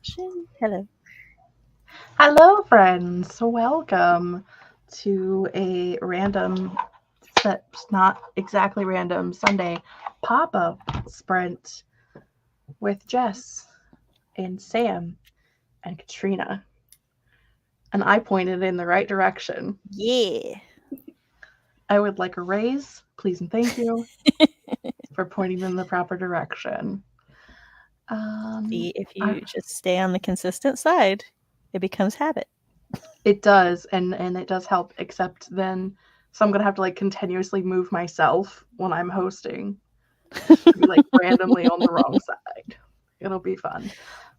introduction. Hello. Hello, friends. Welcome to a random, set, not exactly random, Sunday pop up sprint with Jess and Sam and Katrina. And I pointed in the right direction. Yeah. I would like a raise, please and thank you, for pointing in the proper direction. See, if I, you just stay on the consistent side, it becomes habit. it does, and it does help. Except then, so I'm gonna have to like continuously move myself when I'm hosting. Be like randomly on the wrong side. It'll be fun.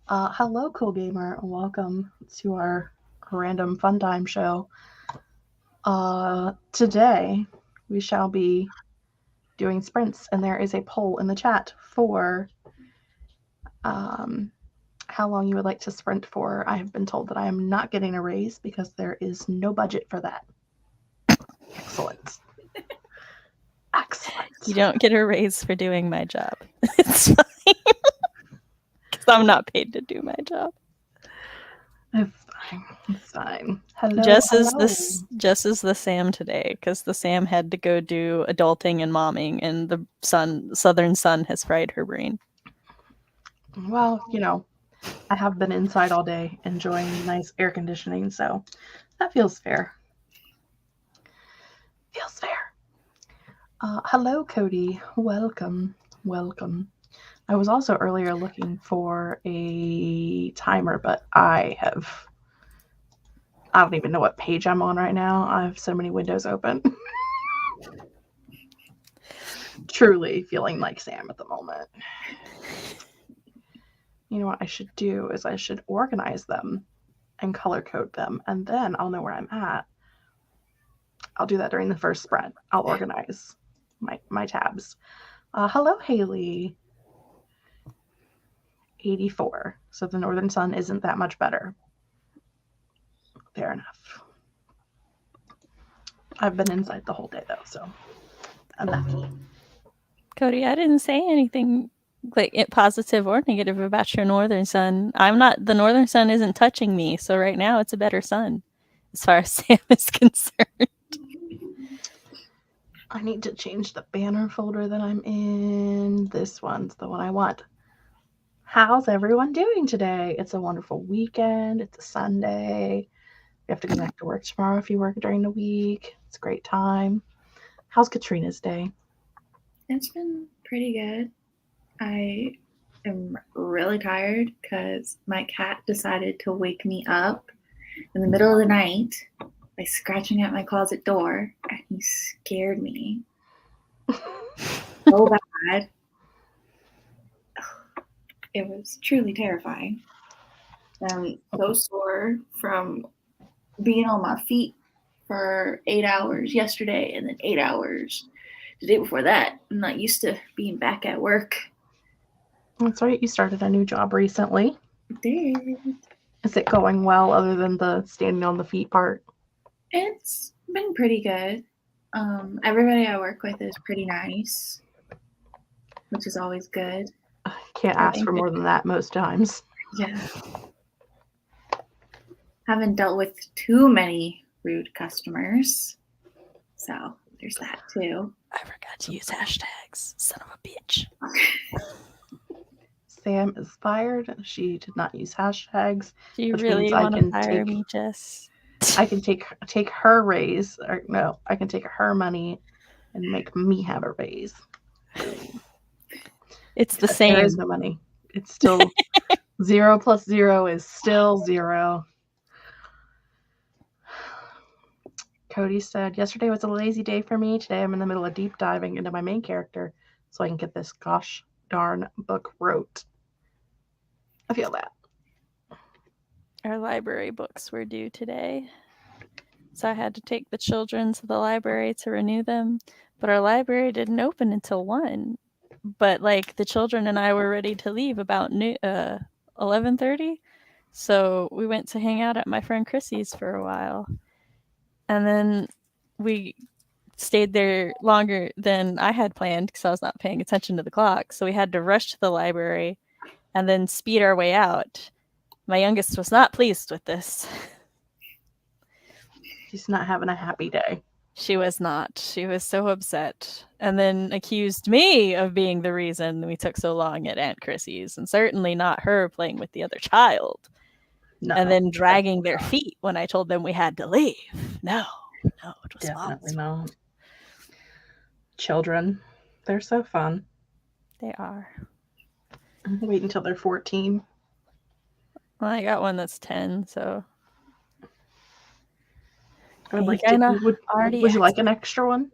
Hello, cool gamer. Welcome to our random fun time show. Today we shall be doing sprints, and there is a poll in the chat for um, how long you would like to sprint for. I have been told that I am not getting a raise because there is no budget for that. Excellent. Excellent. You don't get a raise for doing my job. It's fine. Because I'm not paid to do my job. It's fine. It's fine. Hello. Jess hello. is the Sam today because the Sam had to go do adulting and momming, and the southern sun has fried her brain. Well, I have been inside all day enjoying nice air conditioning, so that feels fair. Feels fair. Hello, Cody. Welcome. Welcome. I was also earlier looking for a timer, but I don't even know what page I'm on right now. I have so many windows open. Truly feeling like Sam at the moment. You know what I should do is I should organize them and color code them, and then I'll know where I'm at. I'll do that during the first sprint. I'll organize my tabs. Hello, Haley. 84. So the northern sun isn't that much better. Fair enough. I've been inside the whole day though, so I'm lucky. Cody, I didn't say anything like positive or negative about your northern sun. The northern sun isn't touching me, so right now it's a better sun as far as Sam is concerned. I need to change the banner folder that I'm in. This one's the one I want. How's everyone doing today? It's a wonderful weekend. It's a Sunday. You have to go back to work tomorrow if you work during the week. It's a great time. How's Katrina's day? It's been pretty good. I am really tired because my cat decided to wake me up in the middle of the night by scratching at my closet door, and he scared me so bad. It was truly terrifying. I'm so sore from being on my feet for 8 hours yesterday and then 8 hours the day before that. I'm not used to being back at work. That's right. You started a new job recently. I did. Is it going well other than the standing on the feet part? It's been pretty good. Everybody I work with is pretty nice, which is always good. Can't ask for more than that most times. Yeah. Haven't dealt with too many rude customers, so there's that too. I forgot to use hashtags. Son of a bitch. Sam is fired. She did not use hashtags. Do you really want to fire me, Jess? I can take her raise, or no, I can take her money and make me have a raise. It's the same. There is no money. It's still 0 plus 0 is still 0. Cody said, yesterday was a lazy day for me. Today I'm in the middle of deep diving into my main character so I can get this gosh darn book wrote. I feel that. Our library books were due today, so I had to take the children to the library to renew them, but our library didn't open until 1. But like the children and I were ready to leave about 11:30, so we went to hang out at my friend Chrissy's for a while, and then we stayed there longer than I had planned because I was not paying attention to the clock. So we had to rush to the library and then speed our way out. My youngest was not pleased with this. She's not having a happy day. She was not. She was so upset. And then accused me of being the reason we took so long at Aunt Chrissy's, and certainly not her playing with the other child. No. And then dragging their feet when I told them we had to leave. No, it was Definitely Mom's. not. Children, they're so fun. They are. Wait until they're 14. Well, I got one that's 10, so. I would He like kinda to. already Would you like acts- an extra one?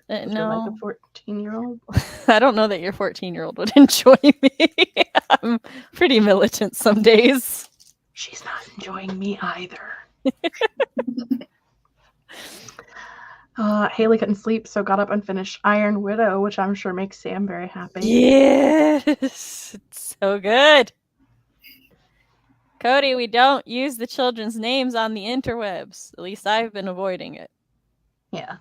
Would you like No, a 14-year-old? I don't know that your 14-year-old would enjoy me. I'm pretty militant some days. She's not enjoying me either. Haley couldn't sleep, so got up and finished Iron Widow, which I'm sure makes Sam very happy. Yes, it's so good. Cody, we don't use the children's names on the interwebs. At least I've been avoiding it. Yeah.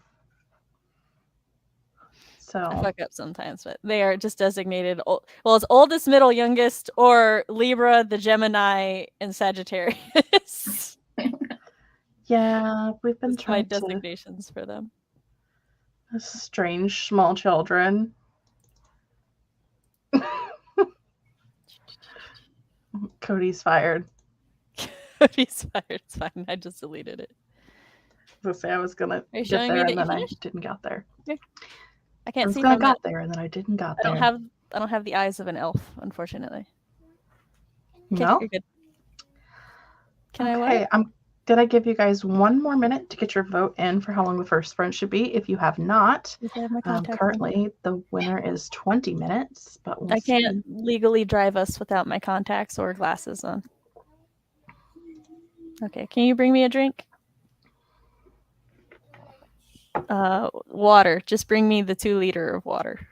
I So fuck up sometimes, but they are just designated. Well, it's oldest, middle, youngest, or Libra, the Gemini, and Sagittarius. yeah, we've been That's my trying to designations for them. strange small children. Cody's fired. Cody's fired. It's fine. I just deleted it. I was gonna Are you get showing me there that and you then I finished? didn't get there. I can't I was see gonna from got that. there and then I didn't got I there. don't have the eyes of an elf, unfortunately. Okay, No. you're good. Can Okay, I wait? Did I give you guys one more minute to get your vote in for how long the first sprint should be? If you have not, Yes, I have my contacts on. currently the winner is 20 minutes, but we'll I can't see. legally drive us without my contacts or glasses on. Okay, can you bring me a drink? Water. Just bring me the 2 liter of water.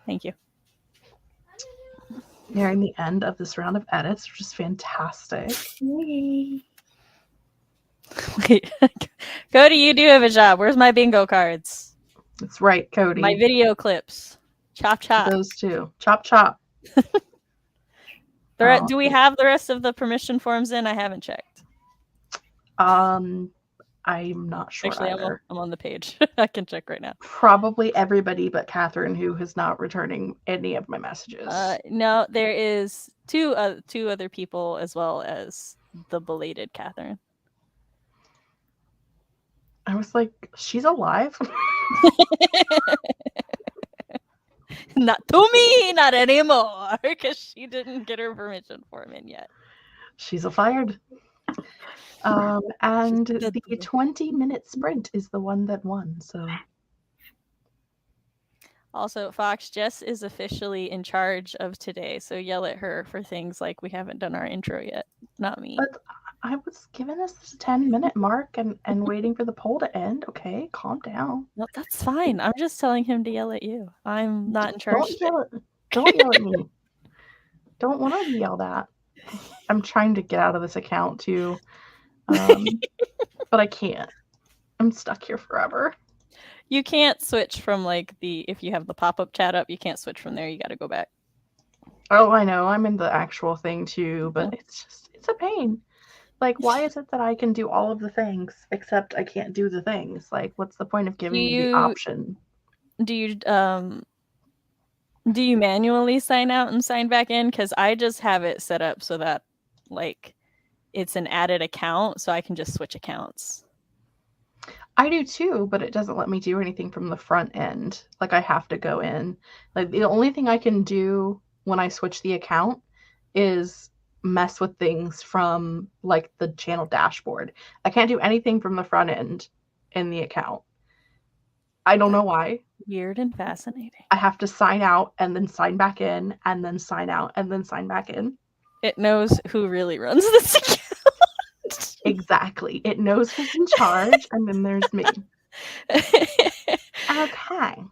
Thank you. Nearing the end of this round of edits, which is fantastic. Yay. Wait, Cody, you do have a job. Where's my bingo cards? That's right, Cody. My video clips. Chop chop. Those two. Chop chop. Do we have the rest of the permission forms in? I haven't checked. I'm not sure. Actually, either. I'm on the page. I can check right now. Probably everybody but Catherine, who is not returning any of my messages. No, there is two other people as well as the belated Catherine. I was like, she's alive? Not to me, not anymore, because she didn't get her permission form in yet. She's fired. And the 20-minute sprint is the one that won. So, also, Fox, Jess is officially in charge of today, so yell at her for things like we haven't done our intro yet. Not me. But I was giving us this 10-minute mark and waiting for the poll to end. Okay, calm down. No, that's fine. I'm just telling him to yell at you. I'm not in charge. Don't yell at me. Don't want to be yelled at. I'm trying to get out of this account too. But I can't. I'm stuck here forever. You can't switch from if you have the pop-up chat up, you can't switch from there. You got to go back. Oh, I know. I'm in the actual thing too, but it's a pain. Like, why is it that I can do all of the things except I can't do the things? Like, what's the point of giving me the option? Do you manually sign out and sign back in? Because I just have it set up so that it's an added account, so I can just switch accounts. I do too, but it doesn't let me do anything from the front end. Like, I have to go in. Like, the only thing I can do when I switch the account is mess with things from the channel dashboard. I can't do anything from the front end in the account. I don't know why. Weird and fascinating. I have to sign out and then sign back in and then sign out and then sign back in. It knows who really runs this account. Exactly. It knows who's in charge, and then there's me. Okay.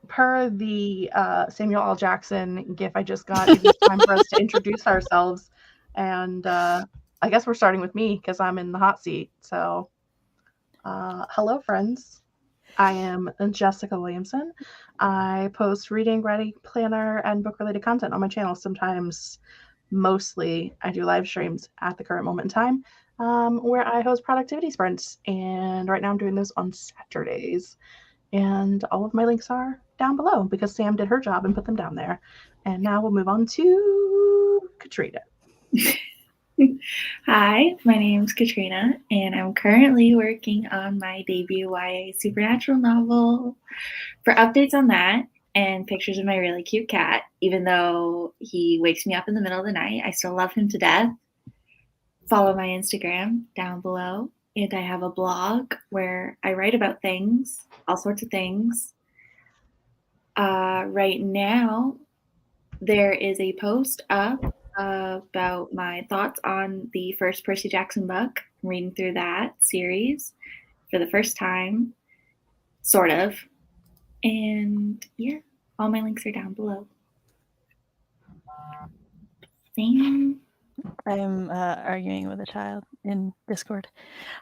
Per the Samuel L. Jackson gif I just got, it is time for us to introduce ourselves. And I guess we're starting with me because I'm in the hot seat. So, hello, friends. I am Jessica Williamson. I post reading, writing planner, and book-related content on my channel. Sometimes, mostly, I do live streams at the current moment in time where I host productivity sprints. And right now I'm doing this on Saturdays. And all of my links are down below because Sam did her job and put them down there. And now we'll move on to Katrina. Hi, my name's Katrina, and I'm currently working on my debut YA supernatural novel. For updates on that and pictures of my really cute cat, even though he wakes me up in the middle of the night, I still love him to death. Follow my Instagram down below, and I have a blog where I write about things, all sorts of things. Right now, there is a post up about my thoughts on the first Percy Jackson book. I'm reading through that series for the first time, sort of. And yeah, all my links are down below. Sam? I'm arguing with a child in Discord.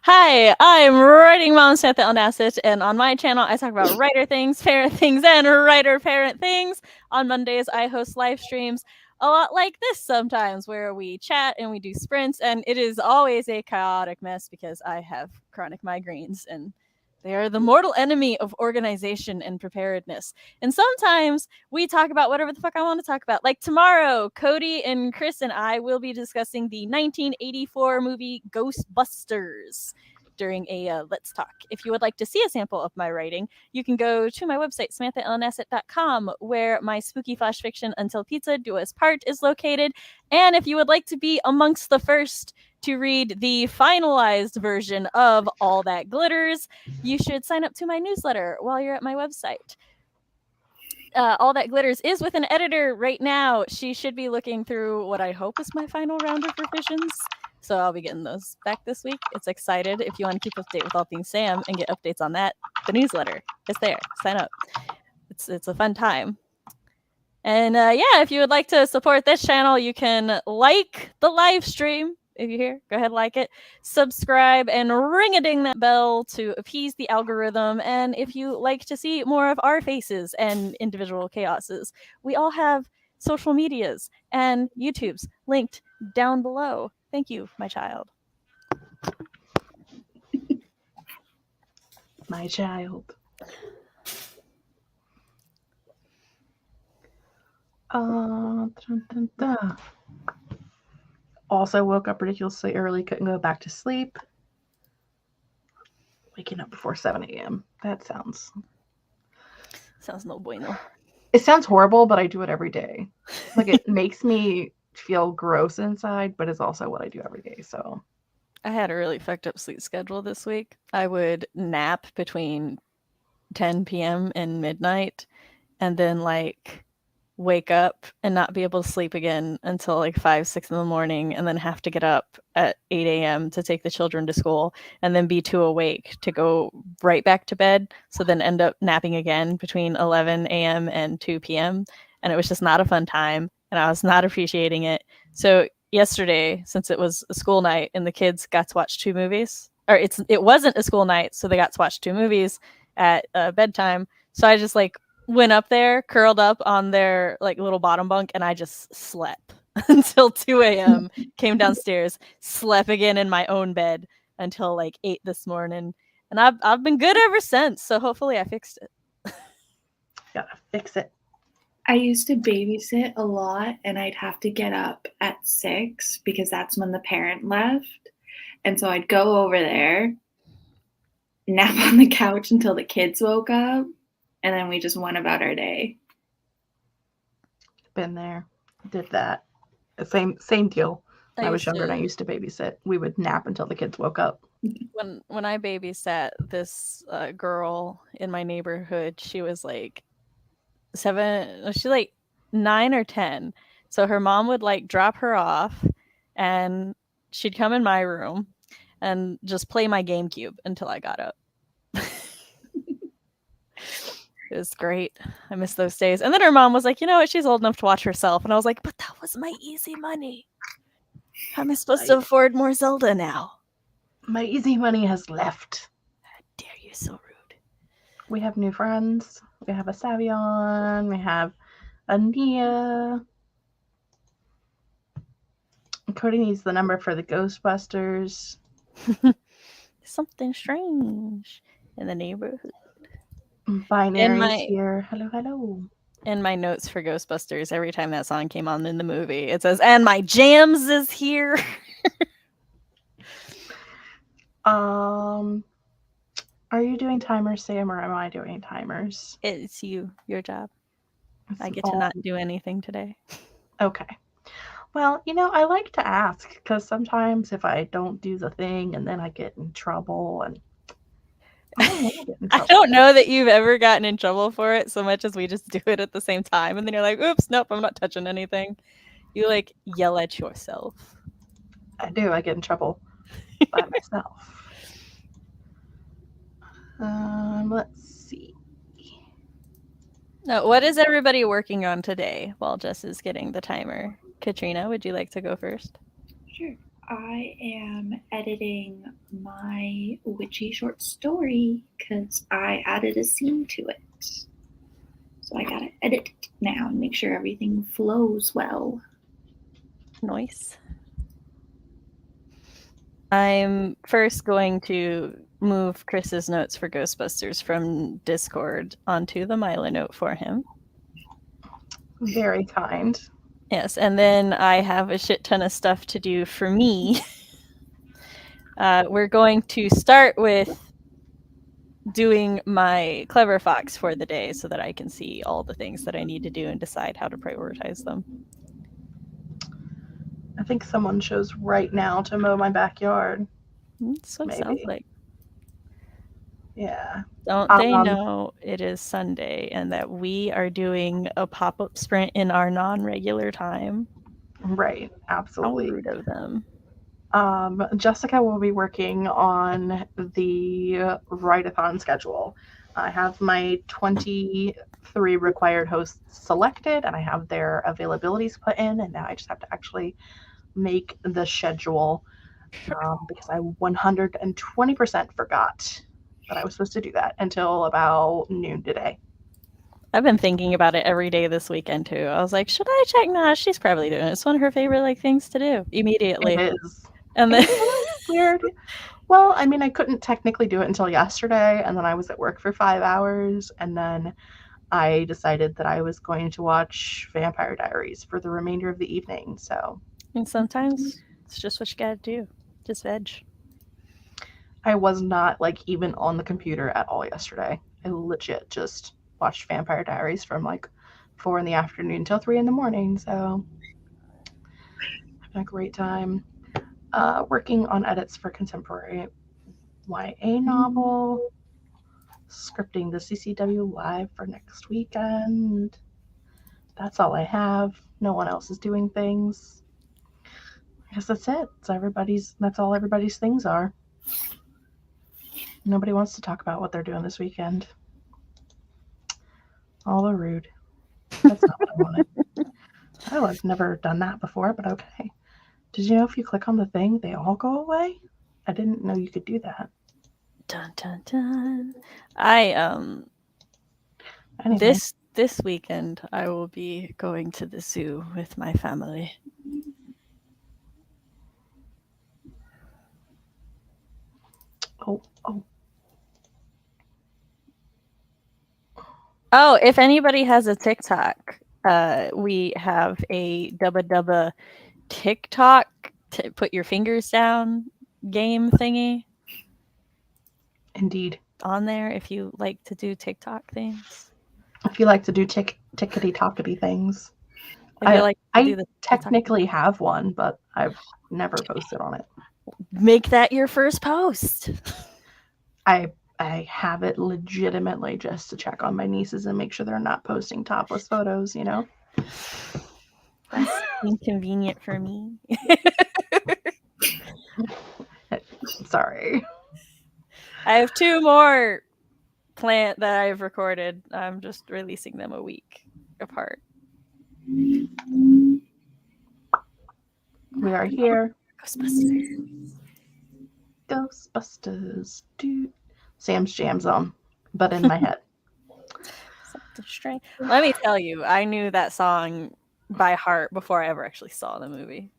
Hi, I'm writing mom Samantha Onasset, and on my channel I talk about writer things, parent things, and writer parent things. On Mondays I host live streams a lot like this sometimes, where we chat and we do sprints, and it is always a chaotic mess because I have chronic migraines and they are the mortal enemy of organization and preparedness. And sometimes we talk about whatever the fuck I want to talk about. Like tomorrow, Cody and Chris and I will be discussing the 1984 movie Ghostbusters during a Let's Talk. If you would like to see a sample of my writing, you can go to my website, SamanthaEllenAsset.com, where my spooky flash fiction Until Pizza Do Us Part is located. And if you would like to be amongst the first to read the finalized version of All That Glitters, you should sign up to my newsletter while you're at my website. All That Glitters is with an editor right now. She should be looking through what I hope is my final round of revisions. So I'll be getting those back this week. It's excited. If you want to keep up to date with all things Sam and get updates on that, the newsletter is there. Sign up. It's a fun time. And yeah, if you would like to support this channel, you can like the live stream. If you're here, go ahead, like it, subscribe, and ring-a-ding that bell to appease the algorithm. And if you like to see more of our faces and individual chaoses, we all have social medias and YouTubes linked down below. Thank you, my child. My child. Dun, dun, dun. Also woke up ridiculously early, couldn't go back to sleep. Waking up before 7 a.m. That sounds no bueno. It sounds horrible, but I do it every day. Like, it makes me feel gross inside, but it's also what I do every day, so. I had a really fucked up sleep schedule this week. I would nap between 10 p.m. and midnight, and then like wake up and not be able to sleep again until like 5, 6 in the morning, and then have to get up at 8 a.m. to take the children to school, and then be too awake to go right back to bed. So then end up napping again between 11 a.m. and 2 p.m. And it was just not a fun time, and I was not appreciating it. So yesterday, since it was a school night and the kids got to watch 2 movies, or it wasn't a school night, so they got to watch 2 movies at bedtime. So I just like went up there, curled up on their like little bottom bunk, and I just slept until 2 a.m. Came downstairs, slept again in my own bed until like 8 this morning, and I've been good ever since. So hopefully I fixed it. Gotta fix it. I used to babysit a lot, and I'd have to get up at 6 because that's when the parent left. And so I'd go over there, nap on the couch until the kids woke up, and then we just went about our day. Been there. Did that. Same deal. When I was younger and I used to babysit. We would nap until the kids woke up. When I babysat this girl in my neighborhood, she was like 9 or 10. So her mom would like drop her off, and she'd come in my room and just play my GameCube until I got up. It was great. I miss those days. And then her mom was like, you know what? She's old enough to watch herself. And I was like, but that was my easy money. How am I supposed to afford more Zelda now? My easy money has left. How dare you, so rude. We have new friends. We have a Savion. We have a Nia. Cody needs the number for the Ghostbusters. Something strange in the neighborhood. Binary's here. Hello, hello. In my notes for Ghostbusters, every time that song came on in the movie, it says, "And my jams is here." Are you doing timers, Sam, or am I doing timers? It's you, your job. I It's get to not do anything today. Okay. Well, I like to ask because sometimes if I don't do the thing and then I get in trouble, and I don't want to get in I trouble. don't know that you've ever gotten in trouble for it so much as we just do it at the same time, and then you're like, "Oops, nope, I'm not touching anything." You like yell at yourself. I do. I get in trouble by myself. Let's see. No, what is everybody working on today while Jess is getting the timer? Katrina, would you like to go first? Sure. I am editing my witchy short story because I added a scene to it. So I gotta edit it now and make sure everything flows well. Nice. I'm first going to move Chris's notes for Ghostbusters from Discord onto the Milo note for him. Very kind. Yes, and then I have a shit ton of stuff to do for me. We're going to start with doing my Clever Fox for the day so that I can see all the things that I need to do and decide how to prioritize them. I think someone chose right now to mow my backyard. That's what it sounds like. Yeah. Don't they know it is Sunday and that we are doing a pop-up sprint in our non-regular time? Right. Absolutely. How rude of them. Jessica will be working on the Writeathon schedule. I have my 23 required hosts selected and I have their availabilities put in, and now I just have to actually make the schedule because I 120% forgot that I was supposed to do that until about noon today. I've been thinking about it every day this weekend too. I was like, should I check? Nah, she's probably doing it. It's one of her favorite things to do immediately. It is. And then it's weird. Well, I mean, I couldn't technically do it until yesterday, and then I was at work for 5 hours, and then I decided that I was going to watch Vampire Diaries for the remainder of the evening. So, and sometimes it's just what you gotta do. Just veg. I was not even on the computer at all yesterday. I legit just watched Vampire Diaries from 4 in the afternoon till 3 in the morning. So, having a great time. Working on edits for contemporary YA novel. Scripting the CCW live for next weekend. That's all I have. No one else is doing things. I guess that's it. That's all everybody's things are. Nobody wants to talk about what they're doing this weekend. All the rude. That's not what I wanted. Oh, I've never done that before, but okay. Did you know if you click on the thing, they all go away? I didn't know you could do that. Dun dun dun. Anyway. This weekend I will be going to the zoo with my family. Oh, if anybody has a TikTok, we have a Dubba TikTok to put your fingers down game thingy. Indeed. On there if you like to do TikTok things. If you like to do tickety-tockety things. I technically have one, but I've never posted on it. Make that your first post. I have it legitimately just to check on my nieces and make sure they're not posting topless photos, That's inconvenient for me. Sorry. I have 2 more that I've recorded. I'm just releasing them a week apart. We are here. Ghostbusters. Dude. Sam's Jam Zone. but in my head. Something strange. Let me tell you, I knew that song by heart before I ever actually saw the movie.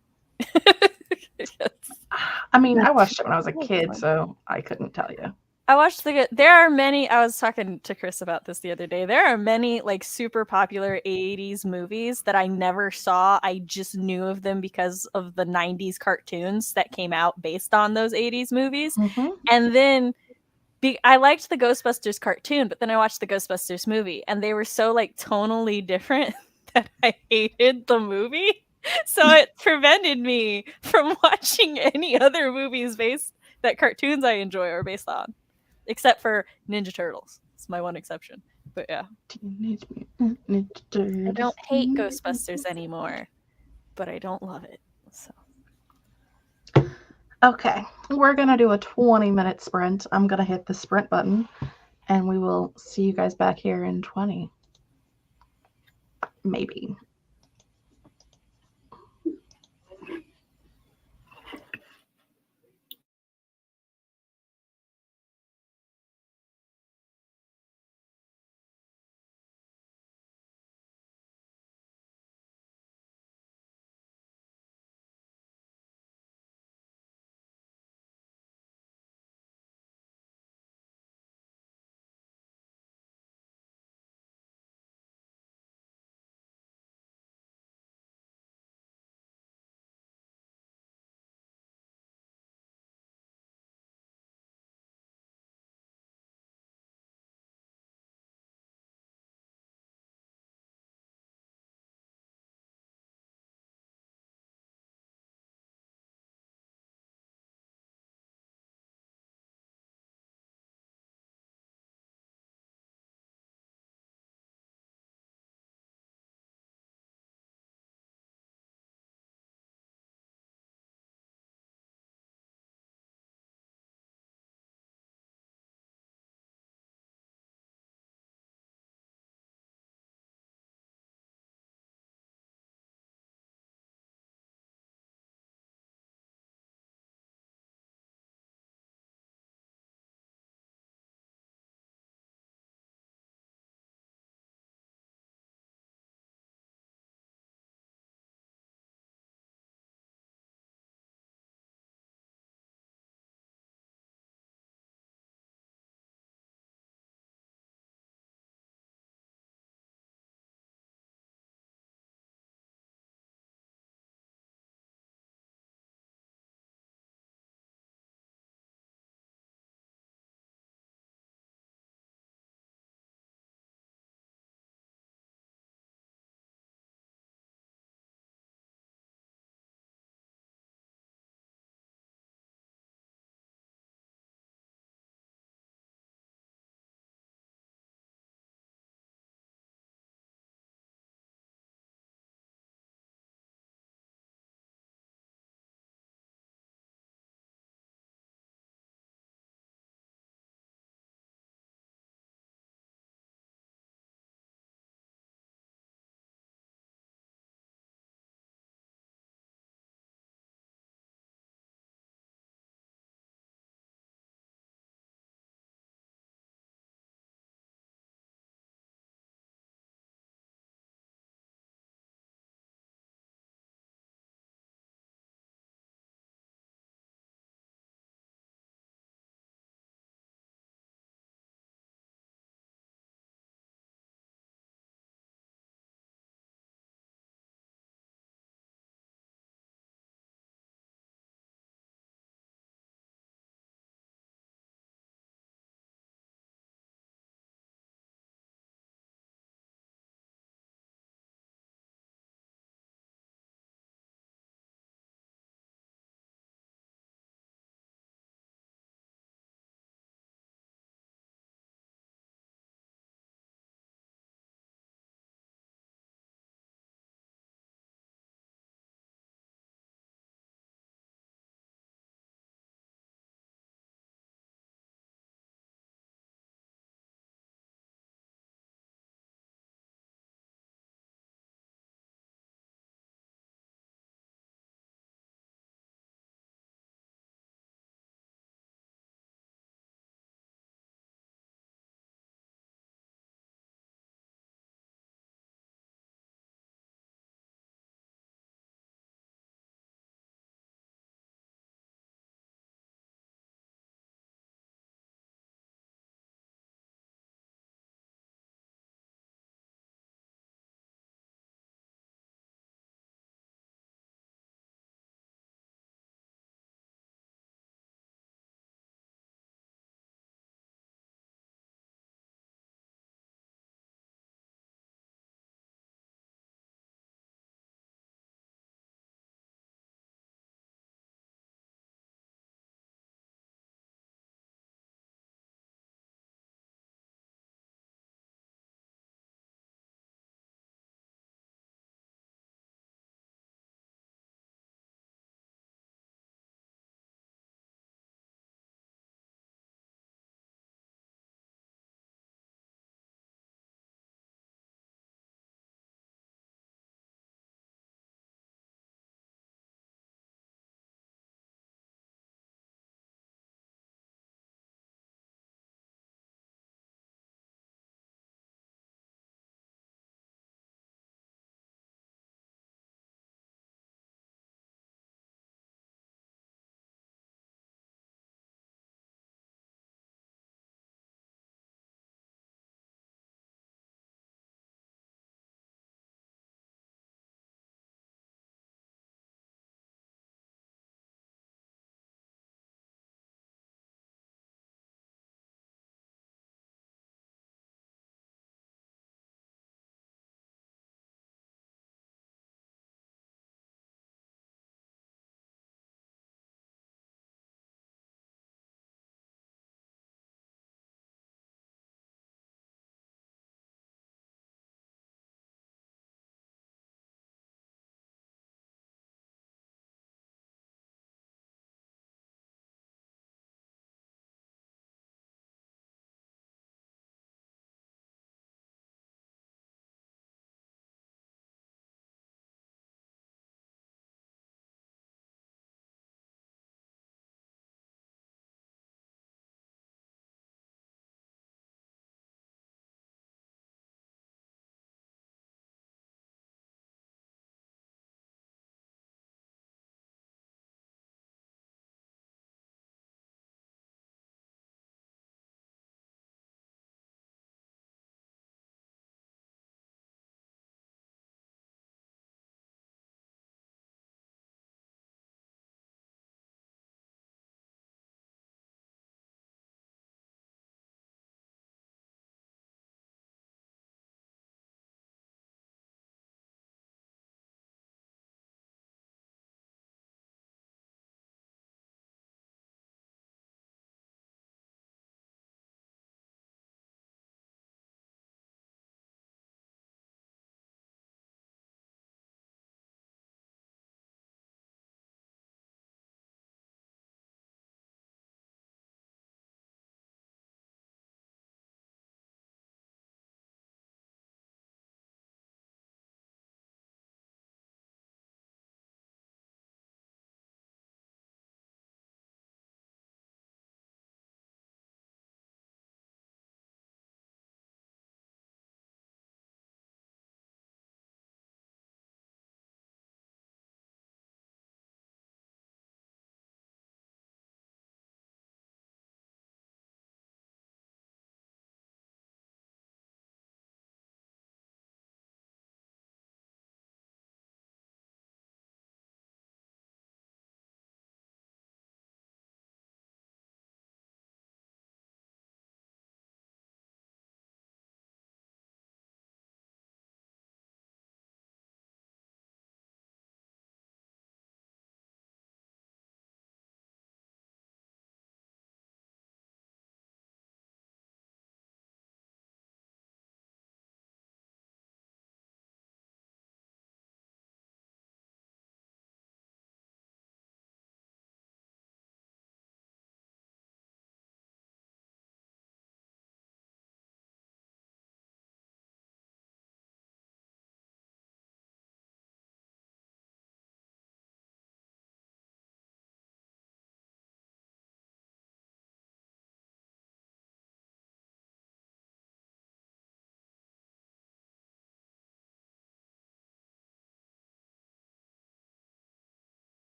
I mean, I watched it when I was a kid, so I couldn't tell you. I watched there are many, I was talking to Chris about this the other day. There are many like super popular 80s movies that I never saw. I just knew of them because of the 90s cartoons that came out based on those 80s movies. Mm-hmm. And then I liked the Ghostbusters cartoon, but then I watched the Ghostbusters movie and they were so like tonally different that I hated the movie. So it prevented me from watching any other movies that cartoons I enjoy are based on. Except for Ninja Turtles. It's my one exception. But yeah. Teenage Mutant Ninja Turtles. I don't hate Ghostbusters anymore, but I don't love it. So Okay, we're gonna do a 20-minute sprint. I'm gonna hit the sprint button, and we will see you guys back here in 20. Maybe.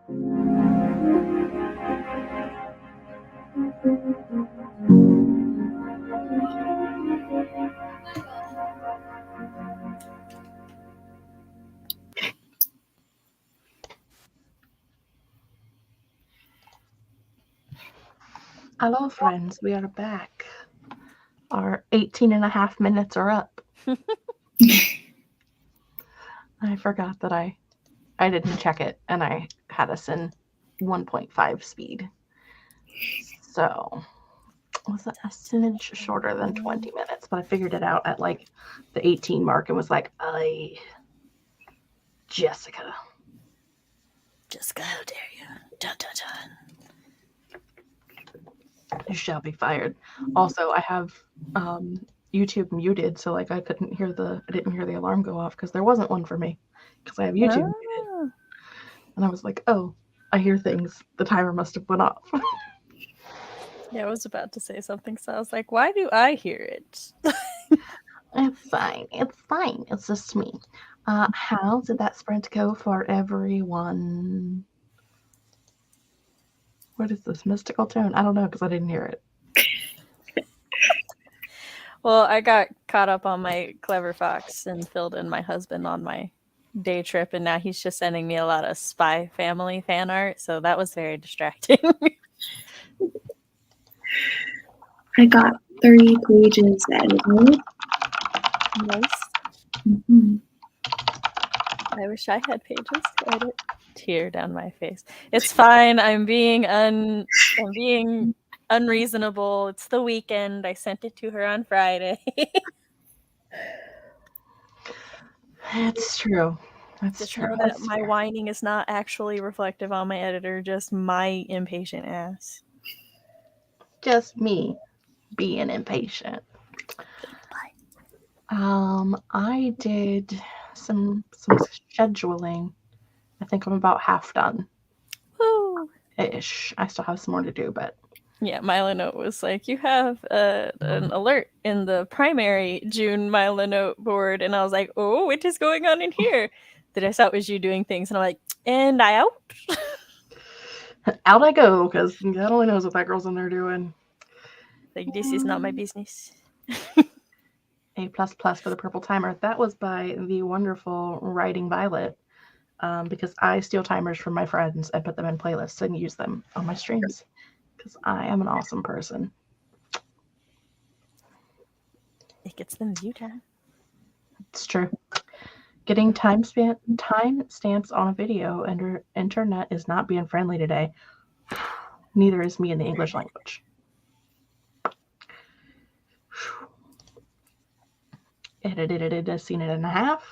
Hello, friends. We are back. Our 18 and a half minutes are up. I forgot that I didn't check it, and I had us in 1.5 speed. So was a smidge shorter than 20 minutes, but I figured it out at like the 18 mark and was like, Jessica. Jessica, how dare you? Dun, dun, dun. You shall be fired. Also, I have YouTube muted, so like I didn't hear the alarm go off because there wasn't one for me because I have YouTube muted. And I was like, oh, I hear things. The timer must have went off. Yeah, I was about to say something, so I was like, why do I hear it? It's fine. It's fine. It's just me. How did that sprint go for everyone? What is this mystical tone? I don't know because I didn't hear it. Well, I got caught up on my Clever Fox and filled in my husband on my day trip, and now he's just sending me a lot of Spy Family fan art, so that was very distracting. I got 3 pages edited. Nice. Mm-hmm. I wish I had pages to edit. Tear down my face. It's fine. I'm being unreasonable. It's the weekend. I sent it to her on Friday. It's true. That's just true. know that my whining is not actually reflective on my editor, just my impatient ass. Just me being impatient. I did some scheduling. I think I'm about half done. Woo! Ish. I still have some more to do, but yeah, Milo Note was like, you have an alert in the primary June Milo Note board, and I was like, oh, what is going on in here? That I saw it was you doing things, and I'm like, and I out. Out I go, because God only knows what that girl's in there doing. Like, this is not my business. A++ for the purple timer. That was by the wonderful Writing Violet, because I steal timers from my friends and put them in playlists and use them on my streams, because I am an awesome person. It gets them view time. It's true. Getting time stamps on a video and internet is not being friendly today. Neither is me in the English language. Edited a scene and a half.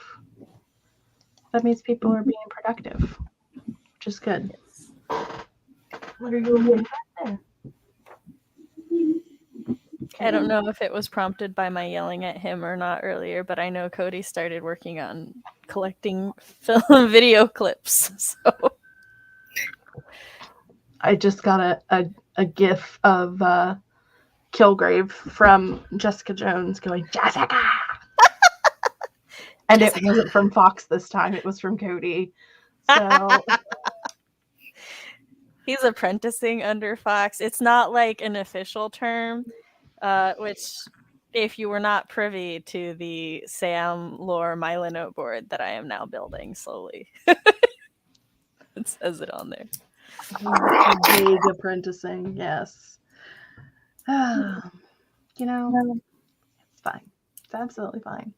That means people are being productive, which is good. Yes. What are you doing there? I don't know if it was prompted by my yelling at him or not earlier, but I know Cody started working on collecting film video clips. So I just got a gif of Kilgrave from Jessica Jones going, Jessica! And Jessica. It wasn't from Fox this time, it was from Cody. So he's apprenticing under Fox. It's not like an official term, which if you were not privy to the Sam lore Milo Note board that I am now building slowly. It says it on there. Vague apprenticing, yes. You know, it's fine. It's absolutely fine.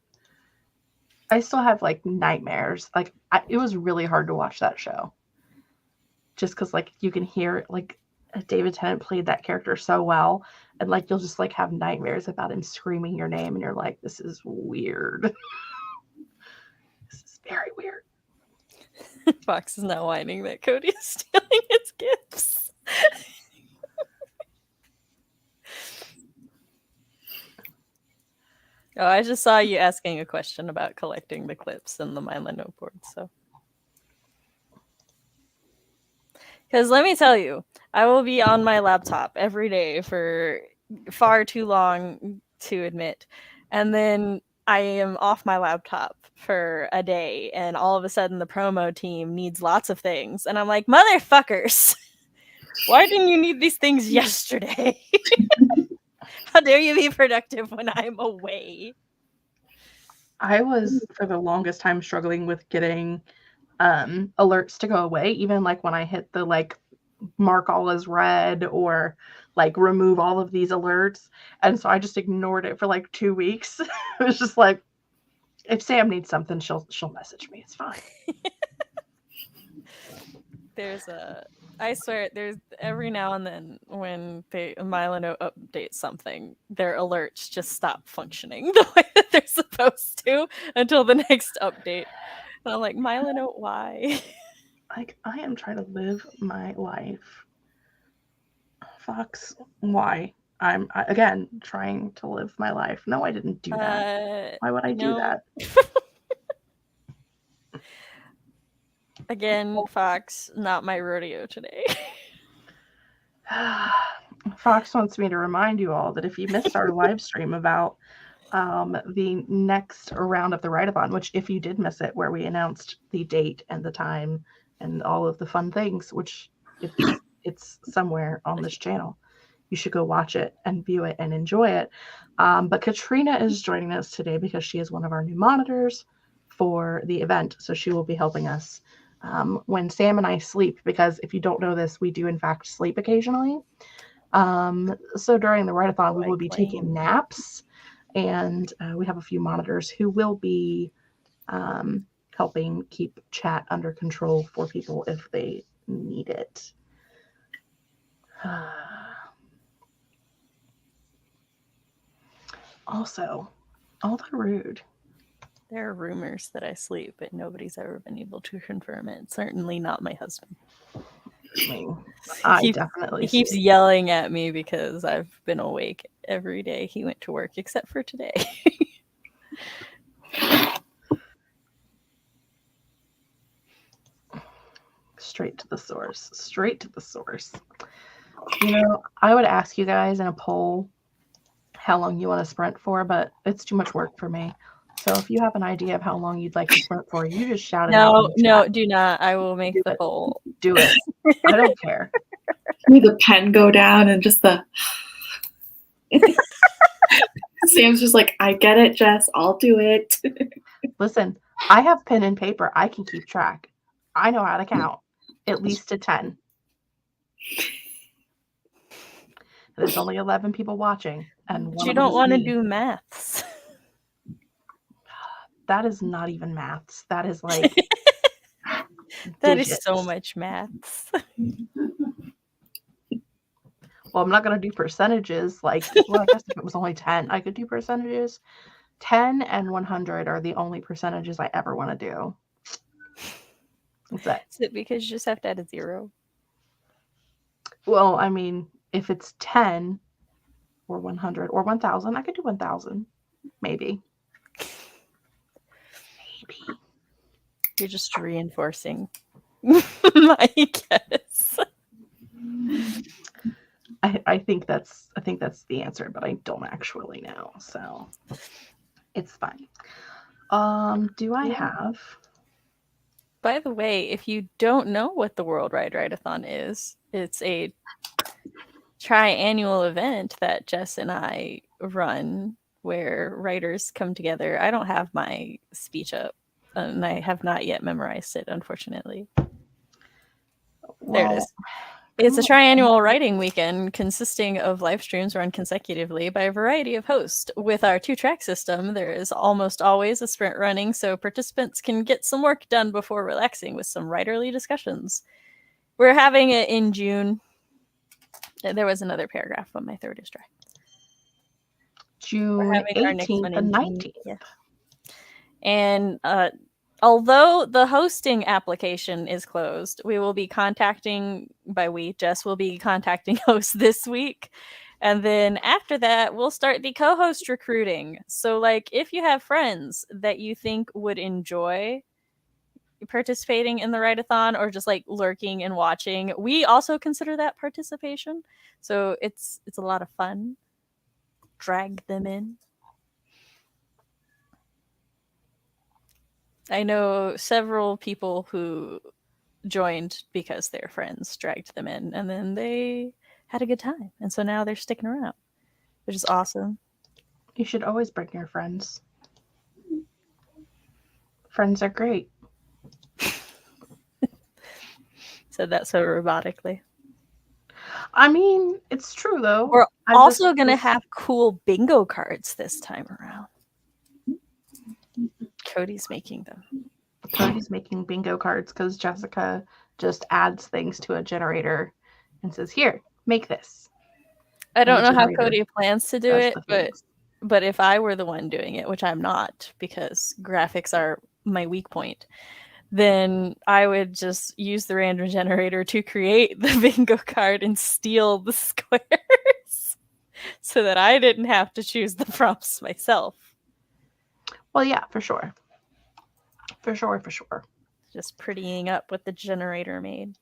I still have like nightmares. Like it was really hard to watch that show. Just because like you can hear like David Tennant played that character so well, and like you'll just like have nightmares about him screaming your name, and you're like, this is weird. This is very weird. Fox is now whining that Cody is stealing its gifts. Oh, I just saw you asking a question about collecting the clips in the Milo Note board, so. Because let me tell you, I will be on my laptop every day for far too long to admit. And then I am off my laptop for a day, and all of a sudden the promo team needs lots of things. And I'm like, motherfuckers, why didn't you need these things yesterday? How dare you be productive when I'm away? I was, for the longest time, struggling with getting alerts to go away, even like when I hit the like mark all as read or like remove all of these alerts. And so I just ignored it for like 2 weeks. It was just like, if Sam needs something, she'll message me. It's fine. I swear, there's every now and then when Mylano updates something, their alerts just stop functioning the way that they're supposed to until the next update. And I'm like, Mylano, why? Like, I am trying to live my life. Fox, why? I'm again trying to live my life. No, I didn't do that. Why would I do that? Again, Fox, not my rodeo today. Fox wants me to remind you all that if you missed our live stream about the next round of the Writeathon, which if you did miss it, where we announced the date and the time and all of the fun things, which it's somewhere on this channel, you should go watch it and view it and enjoy it. But Katrina is joining us today because she is one of our new monitors for the event. So she will be helping us when Sam and I sleep, because if you don't know this, we do in fact sleep occasionally. So during the Writeathon, we will be taking naps, and we have a few monitors who will be helping keep chat under control for people if they need it. Also, all that rude. There are rumors that I sleep, but nobody's ever been able to confirm it. Certainly not my husband. I mean, I definitely he keeps sleep. yelling at me because I've been awake every day he went to work, except for today. Straight to the source. Straight to the source. You know, I would ask you guys in a poll how long you want to sprint for, but it's too much work for me. So if you have an idea of how long you'd like to sprint for, you just shout it out. No, do not. I will make the poll. Do it. I don't care. The pen go down and just the Sam's just like, I get it, Jess. I'll do it. Listen, I have pen and paper. I can keep track. I know how to count at least to 10. There's only 11 people watching, and you don't want to do maths. That is not even maths. That is like that digits. Is so much maths. Well, I'm not going to do percentages. Like, well, I guess if it was only 10, I could do percentages. 10 and 100 are the only percentages I ever want to do. What's that? Is it because you just have to add a 0? Well, I mean, if it's 10 or 100 or 1,000, I could do 1,000. Maybe. You're just reinforcing my guess. I think that's the answer, but I don't actually know, so it's fine. Do I have? By the way, if you don't know what the World Writeathon is, it's a triannual event that Jess and I run where writers come together. I don't have my speech up, and I have not yet memorized it, unfortunately. There it is. It's a triannual writing weekend consisting of live streams run consecutively by a variety of hosts. With our 2-track system, there is almost always a sprint running, so participants can get some work done before relaxing with some writerly discussions. We're having it in June. There was another paragraph, but my throat is dry. June 18th and 19th. Yeah. And although the hosting application is closed, we will be contacting, Jess will be contacting hosts this week. And then after that, we'll start the co-host recruiting. So like, if you have friends that you think would enjoy participating in the Writeathon or just like lurking and watching, we also consider that participation. So it's a lot of fun. Drag them in. I know several people who joined because their friends dragged them in, and then they had a good time, and so now they're sticking around, which is awesome. You should always bring your friends. Friends are great. Said that so robotically. I mean, it's true though. We're also gonna have cool bingo cards this time around. Cody's making them. Cody's making bingo cards because Jessica just adds things to a generator and says, "Here, make this." I don't the know how generator Cody plans to do does it, the but things. but if I were the one doing it, which I'm not because graphics are my weak point, then I would just use the random generator to create the bingo card and steal the squares so that I didn't have to choose the prompts myself. Well, yeah, for sure. For sure, for sure. Just prettying up what the generator made.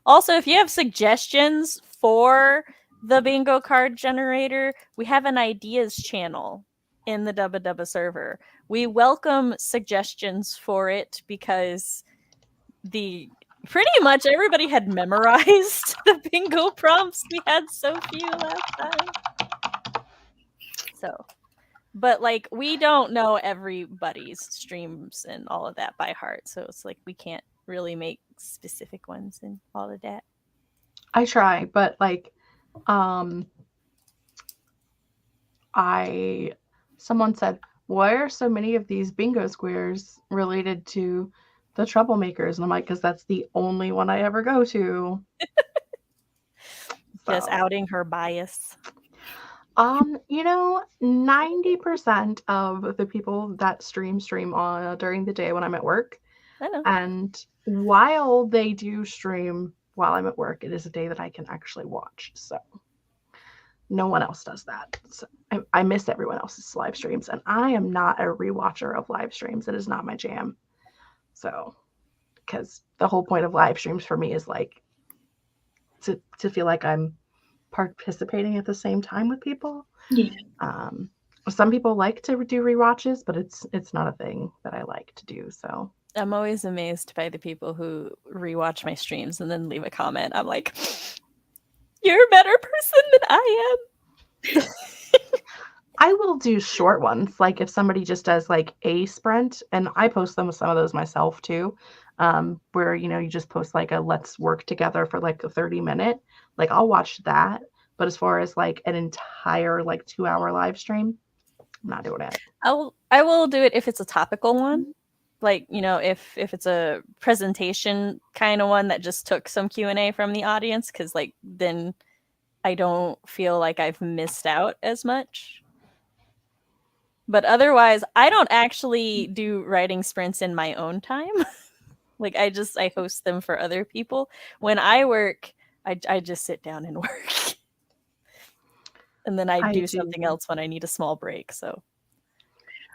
Also, if you have suggestions for the bingo card generator, we have an ideas channel in the Dubba Dubba server. We welcome suggestions for it because pretty much everybody had memorized the bingo prompts. We had so few last time. So, but like we don't know everybody's streams and all of that by heart, so it's like we can't really make specific ones and all of that. I try, but like someone said, "Why are so many of these bingo squares related to the troublemakers?" And I'm like, "Because that's the only one I ever go to." Just outing her bias. 90% of the people that stream on during the day when I'm at work. I know. And while they do stream while I'm at work, it is a day that I can actually watch. So no one else does that. So I miss everyone else's live streams, and I am not a rewatcher of live streams. It is not my jam. So, because the whole point of live streams for me is like to feel like I'm participating at the same time with people. Yeah. Some people like to do rewatches, but it's not a thing that I like to do. So I'm always amazed by the people who rewatch my streams and then leave a comment. I'm like, you're a better person than I am. I will do short ones, like if somebody just does like a sprint, and I post them with some of those myself too, where you just post like a let's work together for like a 30-minute. Like I'll watch that, but as far as like an entire like 2-hour live stream, I'm not doing it. I will do it if it's a topical one. Like, if it's a presentation kind of one that just took some Q&A from the audience, because like then I don't feel like I've missed out as much. But otherwise, I don't actually do writing sprints in my own time. Like I host them for other people. When I work, I just sit down and work. And then I do something else when I need a small break. So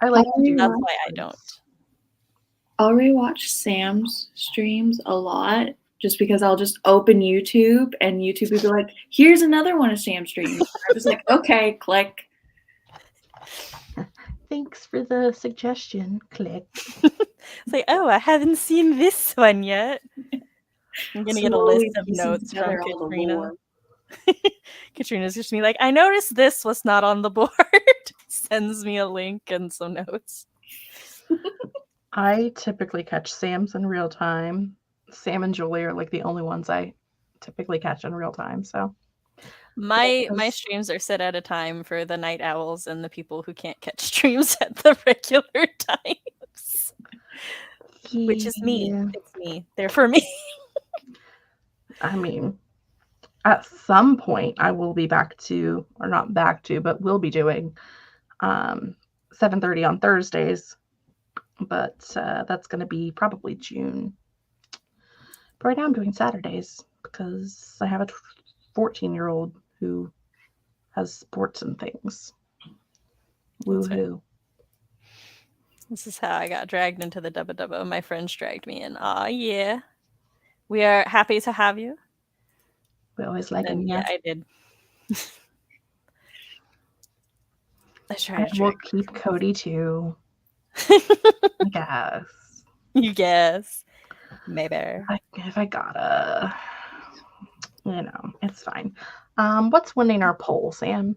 I like to do that's why I don't. I'll rewatch Sam's streams a lot just because I'll just open YouTube and YouTube will be like, here's another one of Sam's streams. I'm just like, okay, click. Thanks for the suggestion. Click. It's like, oh, I haven't seen this one yet. I'm going to get a list of notes from Katrina. Katrina's just me like, I noticed this was not on the board. Sends me a link and some notes. I typically catch Sam's in real time. Sam and Julie are like the only ones I typically catch in real time. So my streams are set at a time for the night owls and the people who can't catch streams at the regular times. Which is me. It's me. They're for me. I mean, at some point I will be back to, or not back to, but will be doing 7:30 on Thursdays. But that's going to be probably June. But right now I'm doing Saturdays because I have a 14-year-old who has sports and things. Woohoo. This is how I got dragged into the Dubba Dubba. My friends dragged me in. Aw, yeah. We are happy to have you. We always like him, yeah. I did. I tried and we'll keep Cody too. I guess. You guess. Maybe. If I gotta, it's fine. What's winning our poll, Sam?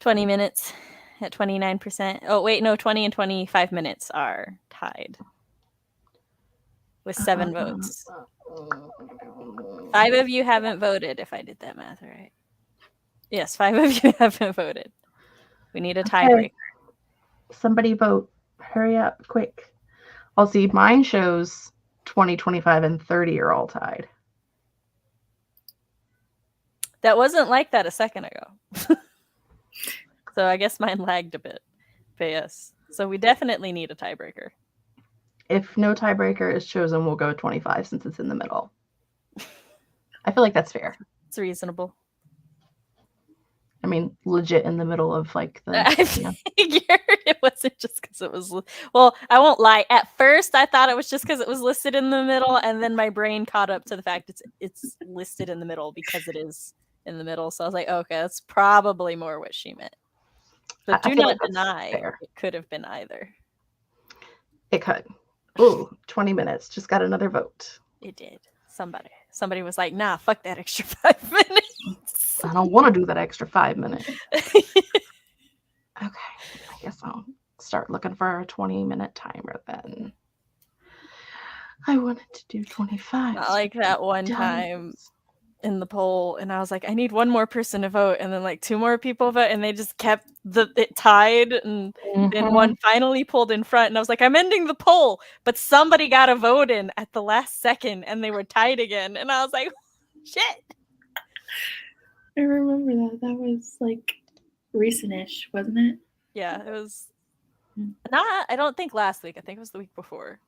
20 minutes at 29%. Oh, wait, no, 20 and 25 minutes are tied with 7 votes. 5 of you haven't voted, if I did that math right. Yes, 5 of you haven't voted. We need a tiebreaker. Somebody vote. Hurry up, quick. I'll see. Mine shows 20, 25, and 30 are all tied. That wasn't like that a second ago. So I guess mine lagged a bit. But yes. So we definitely need a tiebreaker. If no tiebreaker is chosen, we'll go 25 since it's in the middle. I feel like that's fair. It's reasonable. I mean, legit in the middle of like the. I figured it wasn't just because it was. Well, I won't lie. At first, I thought it was just because it was listed in the middle, and then my brain caught up to the fact it's listed in the middle because it is in the middle. So I was like, okay, that's probably more what she meant. But do not deny it could have been either. It could. Ooh, 20 minutes. Just got another vote. It did. Somebody was like, nah, fuck that extra 5 minutes. I don't want to do that extra 5 minutes. Okay. I guess I'll start looking for a 20-minute timer then. I wanted to do 25. Not like that one time in the poll, and I was like, I need one more person to vote, and then like 2 more people vote, and they just kept it tied, and then one finally pulled in front, and I was like, I'm ending the poll, but somebody got a vote in at the last second, and they were tied again, and I was like, shit. I remember that. That was like recent-ish, wasn't it? Yeah, it was not. I don't think last week. I think it was the week before.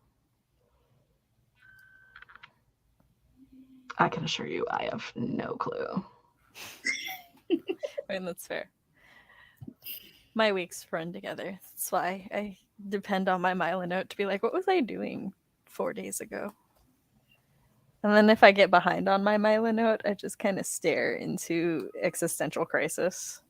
I can assure you, I have no clue. I mean, that's fair. My weeks run together. That's why I depend on my Milanote to be like, what was I doing 4 days ago? And then if I get behind on my Milanote, I just kind of stare into existential crisis.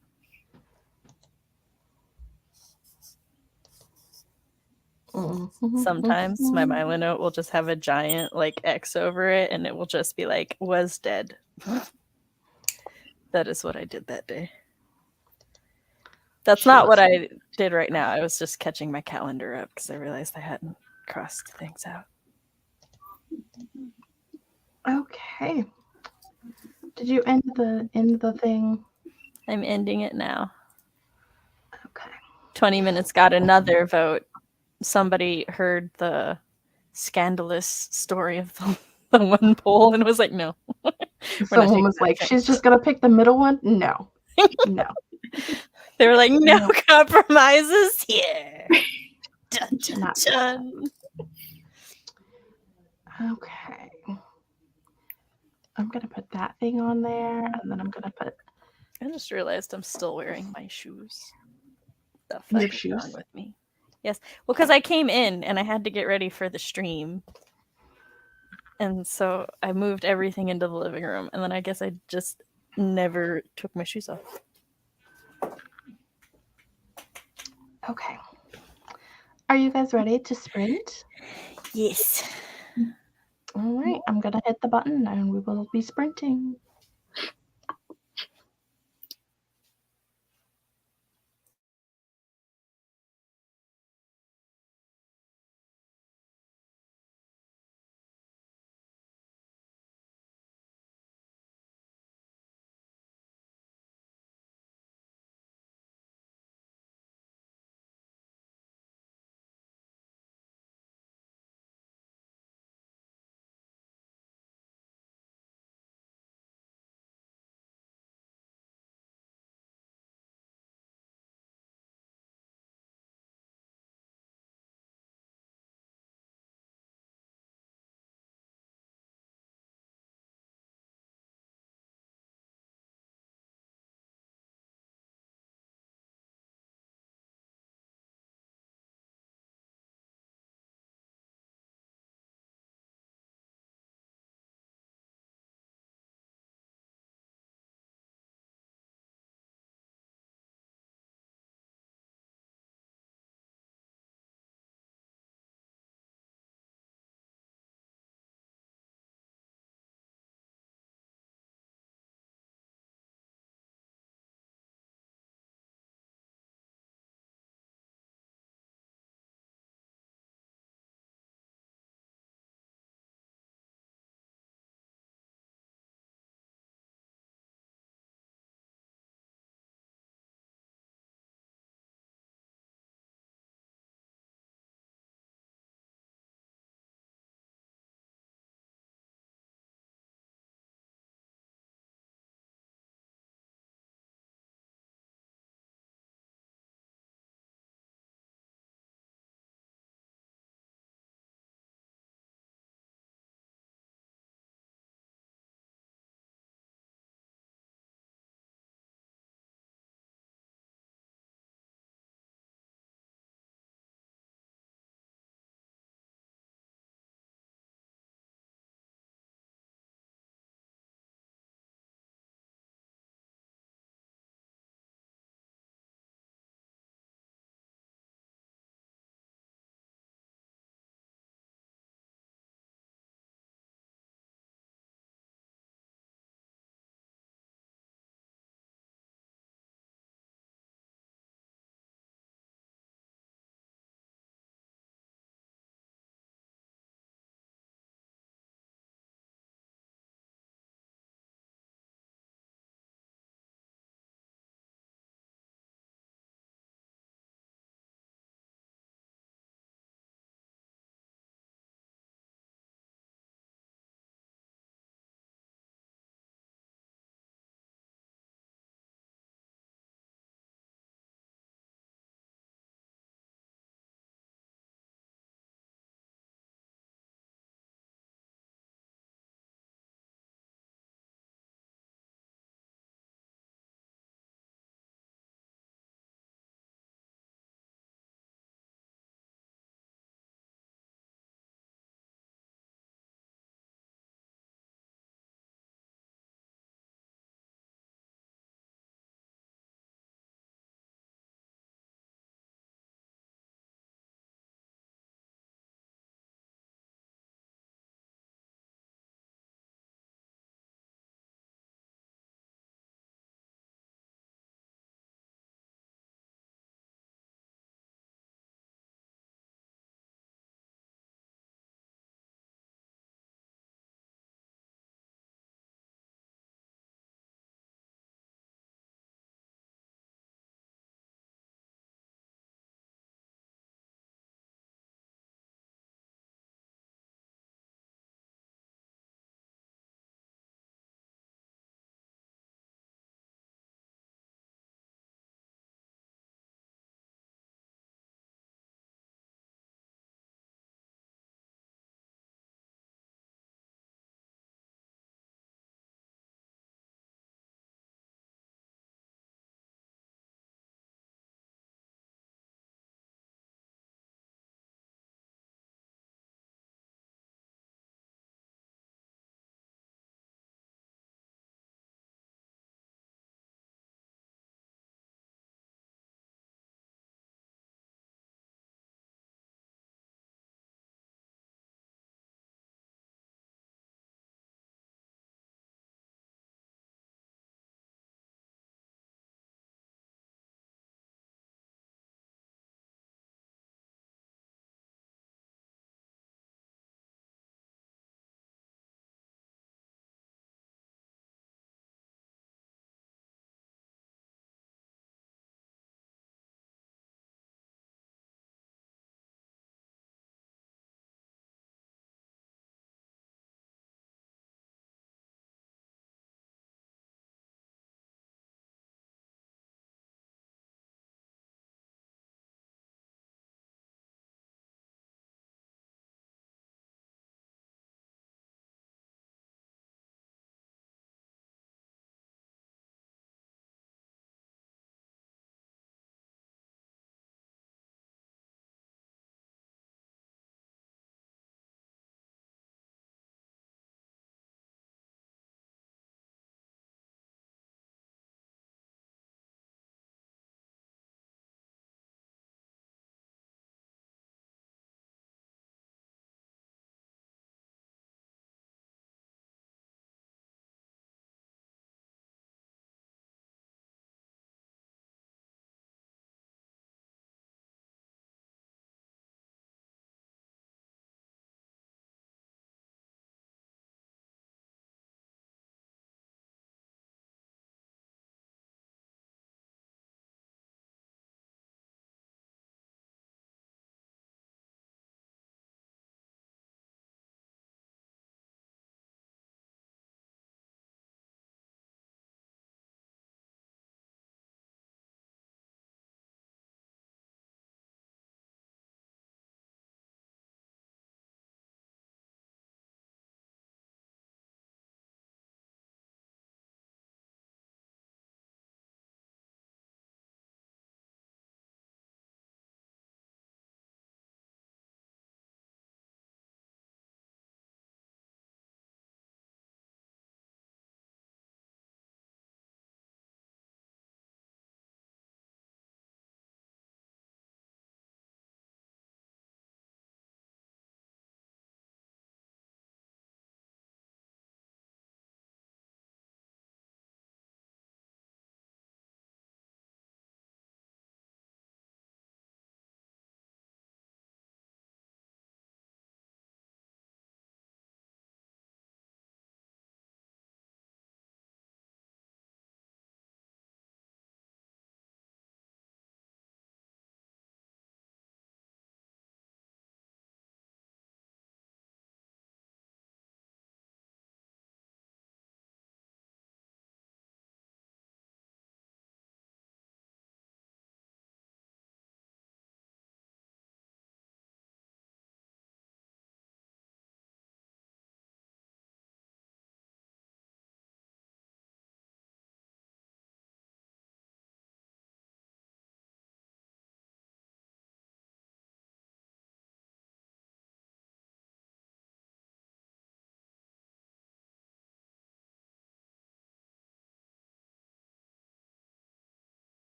Sometimes my Milanote will just have a giant like X over it, and it will just be like, was dead. That is what I did that day. That's not what I did right now. I was just catching my calendar up because I realized I hadn't crossed things out. Okay. Did you end the thing? I'm ending it now. Okay. 20 minutes got another vote. Somebody heard the scandalous story of the one poll and was like, no. Someone was like, she's just going to pick the middle one? No. No. They were like, no compromises here. Dun, dun, dun. Okay. I'm going to put that thing on there, and then I'm going to put... I just realized I'm still wearing my shoes. The fuck is wrong with me? Yes. Well, because I came in and I had to get ready for the stream. And so I moved everything into the living room. And then I guess I just never took my shoes off. Okay. Are you guys ready to sprint? Yes. All right. I'm going to hit the button and we will be sprinting.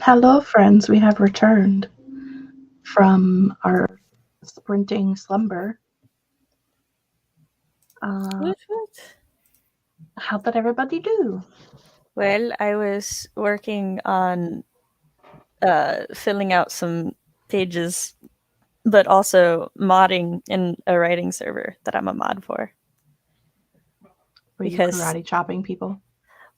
Hello, friends. We have returned from our sprinting slumber. What? How did everybody do? Well, I was working on filling out some pages, but also modding in a writing server that I'm a mod for. Were you Because, karate chopping people?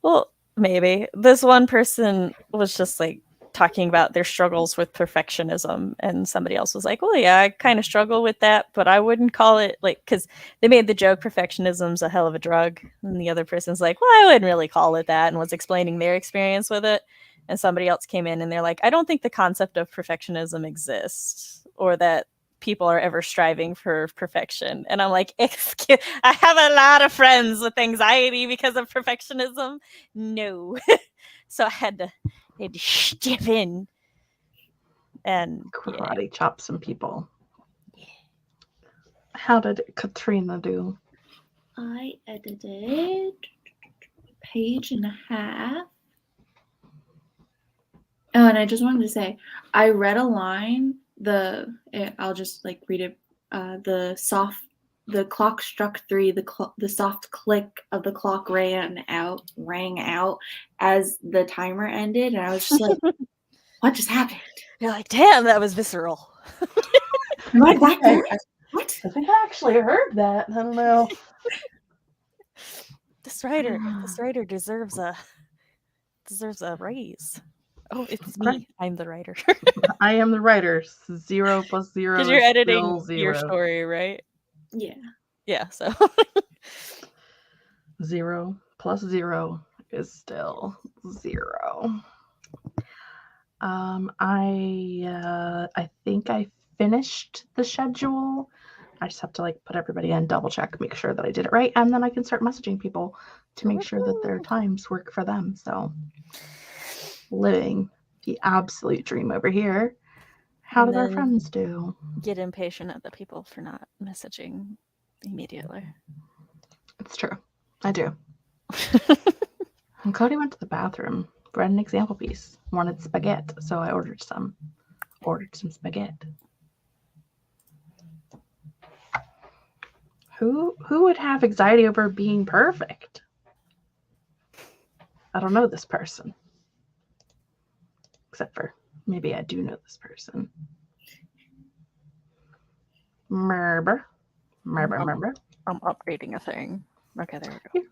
well, maybe. This one person was just like talking about their struggles with perfectionism, and somebody else was like, well, yeah, I kind of struggle with that, but I wouldn't call it like, because they made the joke perfectionism's a hell of a drug, and the other person's like, well, I wouldn't really call it that, and was explaining their experience with it. And somebody else came in and they're like, I don't think the concept of perfectionism exists, or that people are ever striving for perfection. And I'm like, excuse, I have a lot of friends with anxiety because of perfectionism. No. So I had to step in and Karate chop some people. How did Katrina do? I edited a page and a half. Oh, and I just wanted to say, I read a line. I'll just like read it. The clock struck 3. The soft click of the clock rang out as the timer ended, and I was just like, "What just happened?" You're like, damn, that was visceral. Am I back there? What? I think I actually heard that. I don't know. This writer deserves a raise. Oh, it's me. I'm the writer. I am the writer. 0 plus 0 Because is you're editing still 0. your story, right? Yeah. Yeah, so 0 plus 0 is still 0. I think I finished the schedule. I just have to like put everybody in, double check, make sure that I did it right, and then I can start messaging people to make sure that their times work for them. So living the absolute dream over here. How did our friends do? Get impatient at the people for not messaging immediately. It's true. I do. And Cody went to the bathroom, read an example piece, wanted spaghetti, so I ordered some spaghetti. Who would have anxiety over being perfect? I don't know this person. Except for maybe I do know this person. Merber. I'm updating a thing. Okay, there we go.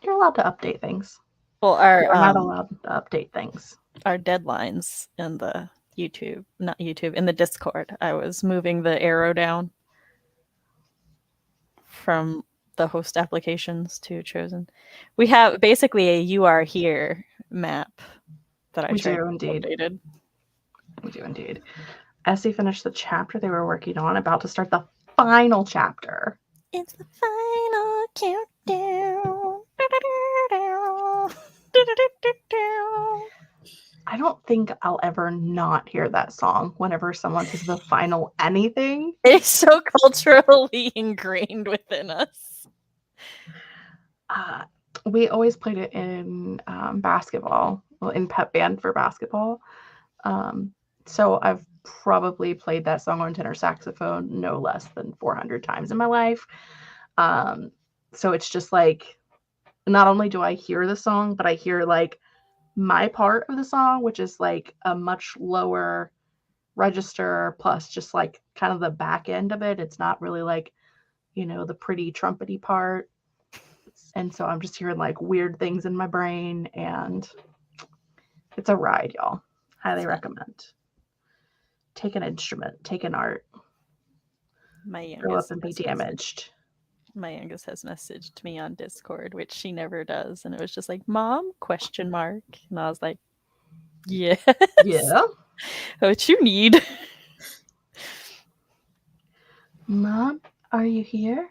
You're allowed to update things. Well, You're not allowed to update things. Our deadlines in the in the Discord, I was moving the arrow down from the host applications to chosen. We have basically a "You Are Here" map that I updated. We do indeed. Essie finished the chapter they were working on, about to start the final chapter. It's the final countdown. I don't think I'll ever not hear that song whenever someone says the final anything. It's so culturally ingrained within us. We always played it in basketball, in pep band for basketball. So I've probably played that song on tenor saxophone no less than 400 times in my life. So it's just like, not only do I hear the song, but I hear like my part of the song, which is like a much lower register, plus just like kind of the back end of it. It's not really like, the pretty trumpety part. And so I'm just hearing like weird things in my brain, and it's a ride, y'all. Highly recommend. Take an instrument, take an art. Grow up and be damaged. My youngest has messaged me on Discord, which she never does, and it was just like, "Mom?" ? And I was like, "Yes." Yeah. What you need? Mom, are you here?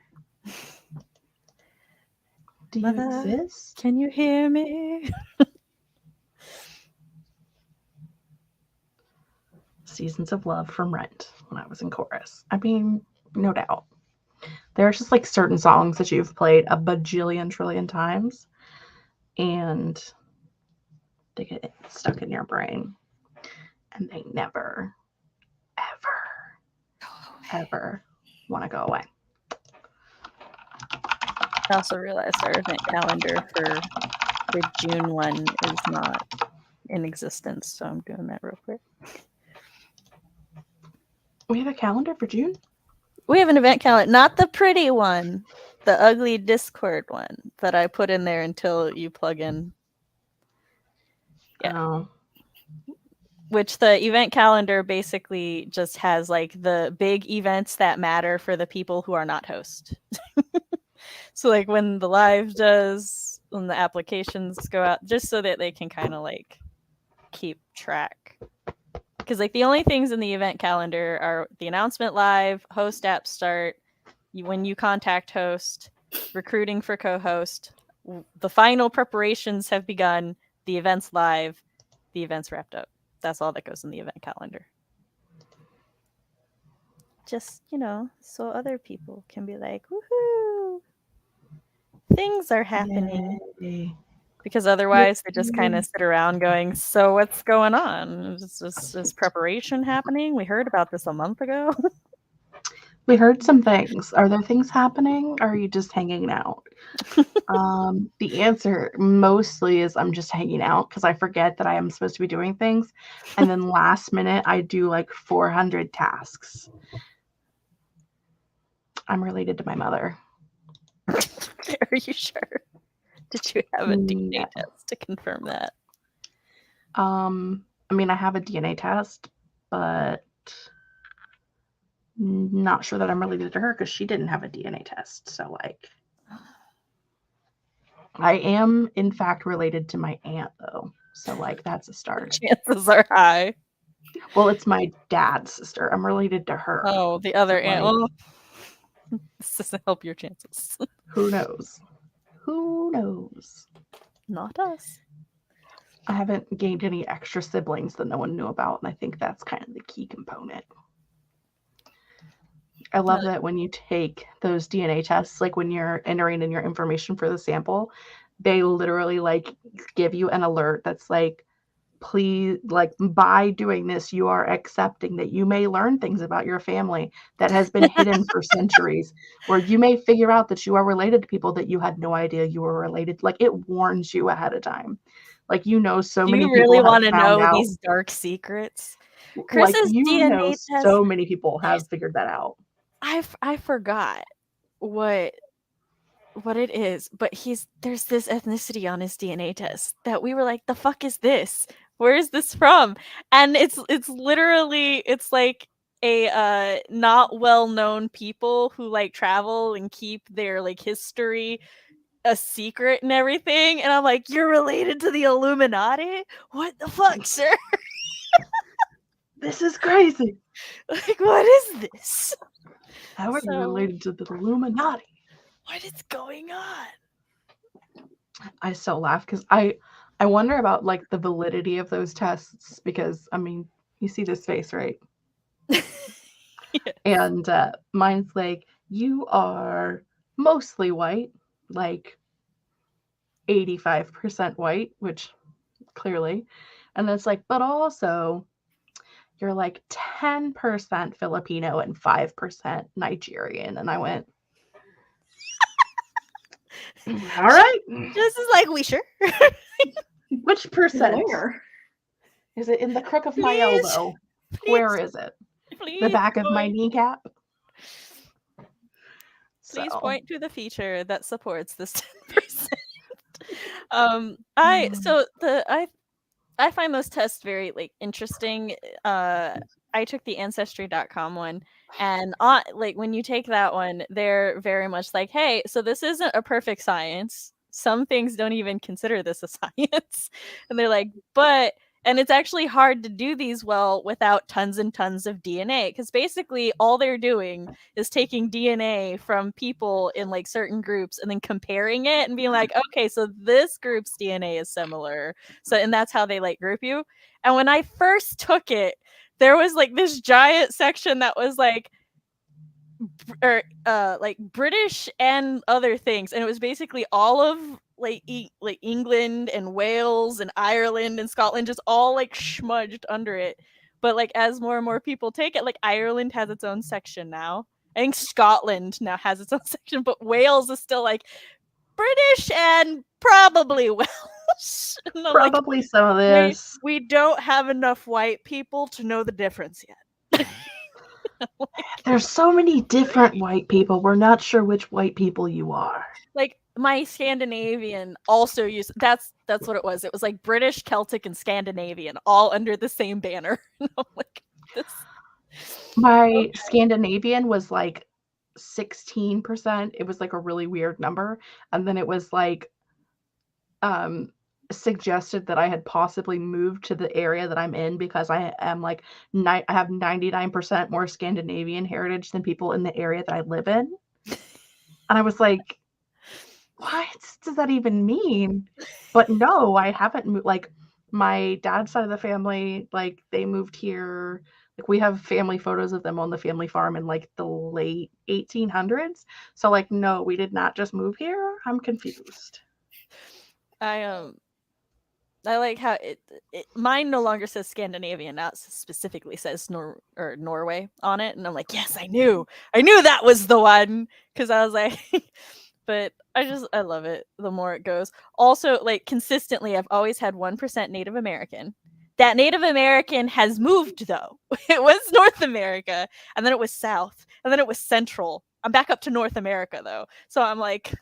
Do you exist? Can you hear me? Seasons of Love from Rent when I was in chorus. I mean, no doubt. There's just like certain songs that you've played a bajillion trillion times, and They get stuck in your brain. And they never, ever want to go away. I also realized our event calendar for the June one is not in existence, so I'm doing that real quick. We have a calendar for June? We have an event calendar, not the pretty one, the ugly Discord one that I put in there until you plug in. Yeah. Oh. Which the event calendar basically just has like the big events that matter for the people who are not host. So like when the live does, when the applications go out, just so that they can kind of like keep track. Because like the only things in the event calendar are the announcement live, host app start, when you contact host, recruiting for co-host, the final preparations have begun, the event's live, the event's wrapped up. That's all that goes in the event calendar. Just, so other people can be like, woohoo, things are happening. Yay. Because otherwise they just kind of sit around going, so what's going on? Is preparation happening? We heard about this a month ago. We heard some things. Are there things happening? Or are you just hanging out? The answer mostly is I'm just hanging out because I forget that I am supposed to be doing things. And then last minute, I do like 400 tasks. I'm related to my mother. Are you sure? Did you have a DNA test to confirm that? I mean, I have a DNA test, but not sure that I'm related to her because she didn't have a DNA test. So, like, I am, in fact, related to my aunt, though. So, like, that's a start. Chances are high. Well, it's my dad's sister. I'm related to her. Oh, the other so, aunt. like, Well, this doesn't help your chances. Who knows? Who knows? Not us. I haven't gained any extra siblings that no one knew about, and I think that's kind of the key component. I love that when you take those DNA tests, like when you're entering in your information for the sample, they literally like give you an alert that's like, please, like, by doing this, you are accepting that you may learn things about your family that has been hidden for centuries, or you may figure out that you are related to people that you had no idea you were related. Like, it warns you ahead of time. Like, so many people really have want to found know out these dark secrets. like Chris's DNA test. So many people have figured that out. I forgot what it is, but there's this ethnicity on his DNA test that we were like, the fuck is this? Where is this from? And it's literally, it's like a not well known people who like travel and keep their like history a secret and everything. And I'm like, you're related to the Illuminati? What the fuck, sir? This is crazy. Like, what is this? How are you related to the Illuminati? What is going on? I still laugh because I wonder about like the validity of those tests because I mean, you see this face, right? Yes. And mine's like, you are mostly white, like 85% white, which clearly. And it's like, but also you're like 10% Filipino and 5% Nigerian. And I went, all right. This is like, we sure? Which percent? Where? Is it in the crook of my elbow? Please. Where is it? Please the back of my kneecap? Please point to the feature that supports this 10%. I find those tests very like interesting. I took the ancestry.com one, and like when you take that one, they're very much like, hey, so this isn't a perfect science. Some things don't even consider this a science. And they're like, and it's actually hard to do these well without tons and tons of DNA, because basically all they're doing is taking DNA from people in like certain groups and then comparing it and being like, okay, so this group's DNA is similar. So, and that's how they like group you. And when I first took it, there was like this giant section that was like, like British and other things, and it was basically all of like England and Wales and Ireland and Scotland just all like smudged under it. But like as more and more people take it, like Ireland has its own section now. I think Scotland now has its own section, but Wales is still like British and probably Welsh. And I'm like, Probably some of this. we don't have enough white people to know the difference yet. There's so many different white people. We're not sure which white people you are. Like my Scandinavian also used that's what it was. It was like British, Celtic, and Scandinavian all under the same banner. And I'm like, this. My Scandinavian was like 16%. It was like a really weird number. And then it was like suggested that I had possibly moved to the area that I'm in because I am like I have 99% more Scandinavian heritage than people in the area that I live in. And I was like, what does that even mean? But no, I haven't moved. Like my dad's side of the family, like they moved here. Like we have family photos of them on the family farm in like the late 1800s. So like, no, we did not just move here. I'm confused. I like how mine no longer says Scandinavian, now it specifically says Norway on it, and I'm like, yes, I knew that was the one, because I was like, but I love it the more it goes. Also, like consistently, I've always had 1% Native American. That Native American has moved though. It was North America, and then it was South, and then it was Central. I'm back up to North America though, so I'm like,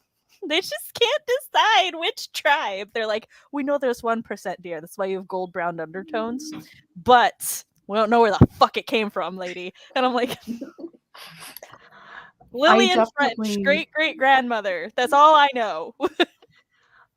they just can't decide which tribe. They're like, we know there's 1% deer. That's why you have gold brown undertones. But we don't know where the fuck it came from, lady. And I'm like, Lillian French, great grandmother. That's all I know.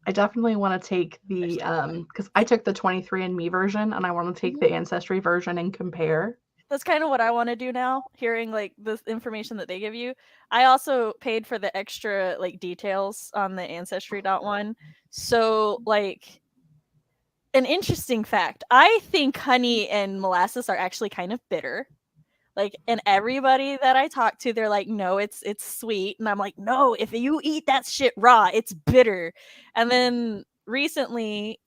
I definitely want to take the because I took the 23andMe version and I want to take the Ancestry version and compare. That's kind of what I want to do now, hearing like the information that they give you. I also paid for the extra like details on the Ancestry.one. So like an interesting fact, I think honey and molasses are actually kind of bitter. Like, and everybody that I talk to, they're like, no, it's sweet. And I'm like, no, if you eat that shit raw, it's bitter. And then recently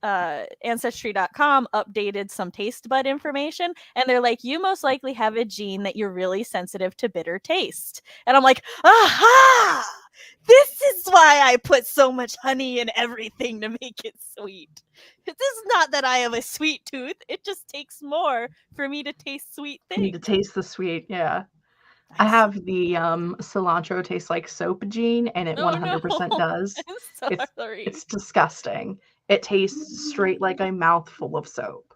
Ancestry.com updated some taste bud information, and they're like, you most likely have a gene that you're really sensitive to bitter taste. And I'm like, aha, this is why I put so much honey in everything to make it sweet. This is not that I have a sweet tooth, it just takes more for me to taste sweet things. You need to taste the sweet. Yeah, I have the cilantro tastes like soap gene, and it 100% does. I'm sorry. It's disgusting. It tastes straight like a mouthful of soap.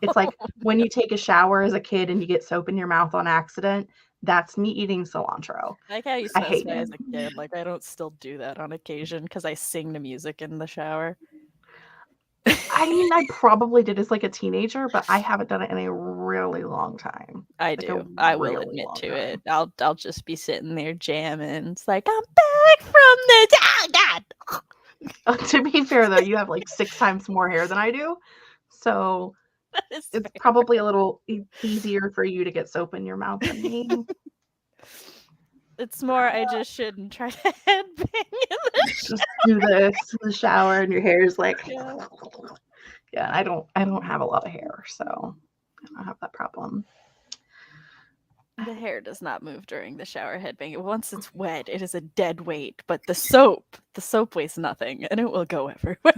It's like when you take a shower as a kid and you get soap in your mouth on accident. That's me eating cilantro. I like how you specify as a kid. Like I don't still do that on occasion because I sing the music in the shower. I mean, I probably did as like a teenager, but I haven't done it in a really long time. I do. I will admit to it. I'll just be sitting there jamming. It's like, I'm back from the God. To be fair, though, you have like 6 times more hair than I do. So it's fair. Probably a little easier for you to get soap in your mouth than me. It's more I just shouldn't try to headbang in the just do this in the shower and your hair is like yeah, I don't have a lot of hair, so I don't have that problem. The hair does not move during the shower headbang. Once it's wet, it is a dead weight, but the soap weighs nothing and it will go everywhere.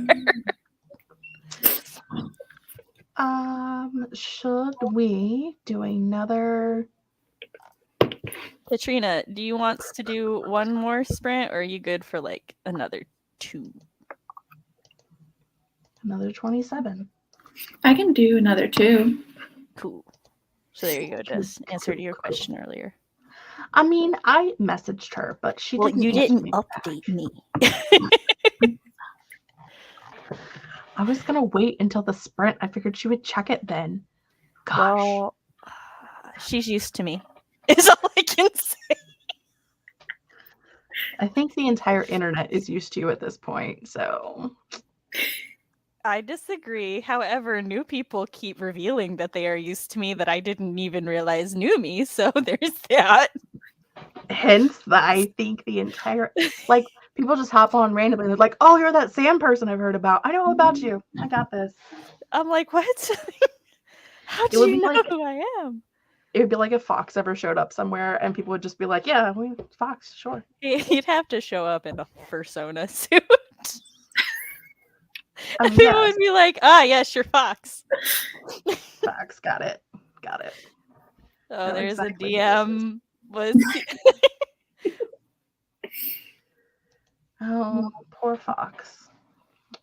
Should we do another? Katrina, do you want to do one more sprint, or are you good for like another 2? Another 27. I can do another 2. Cool. So there you go, Jess. Answer to your question earlier. I mean, I messaged her, but she didn't. You didn't update me. I was gonna wait until the sprint. I figured she would check it then. Gosh. Well, she's used to me. Is all I can say. I think the entire internet is used to you at this point, so. I disagree. However, new people keep revealing that they are used to me that I didn't even realize knew me, so there's that. Hence, I think the entire, like, People just hop on randomly. They're like, "Oh, you're that Sam person I've heard about. I know all about you. I got this." I'm like, what? How It do would you be know like who I am? it would be like if Fox ever showed up somewhere and people would just be like, "Yeah, Fox, sure." He'd have to show up in a persona suit. I And mean, people yes, would be like, ah, yes, you're Fox. Fox, got it. Oh, Know there's exactly a who this is. DM. Was Oh, poor Fox.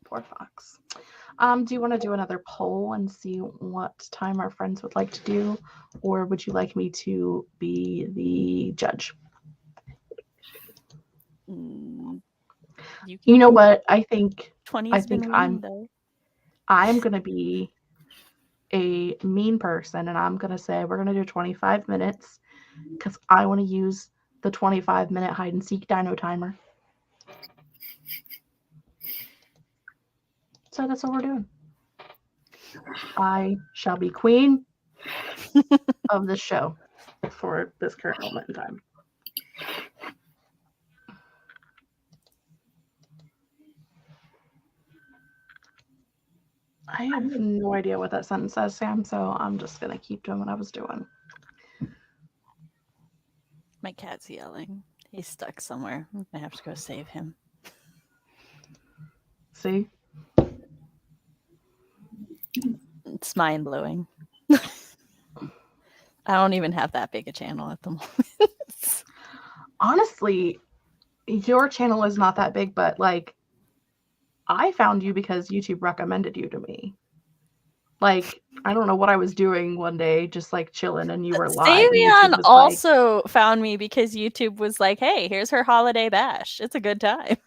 Poor Fox. Do you want to do another poll and see what time our friends would like to do, or would you like me to be the judge? You know what? I think 20's been weaned, though. I'm gonna be a mean person, and I'm gonna say we're gonna do 25 minutes because I want to use the 25-minute hide and seek dino timer. So that's what we're doing. I shall be queen of the show for this current moment in time. I have no idea what that sentence says, Sam, so I'm just going to keep doing what I was doing. My cat's yelling. He's stuck somewhere. I'm gonna have to go save him. See? It's mind blowing. I don't even have that big a channel at the moment. Honestly, your channel is not that big, but like, I found you because YouTube recommended you to me. Like, I don't know what I was doing one day, just like chilling, and you were live. Savion also found me because YouTube was like, hey, here's her holiday bash. It's a good time.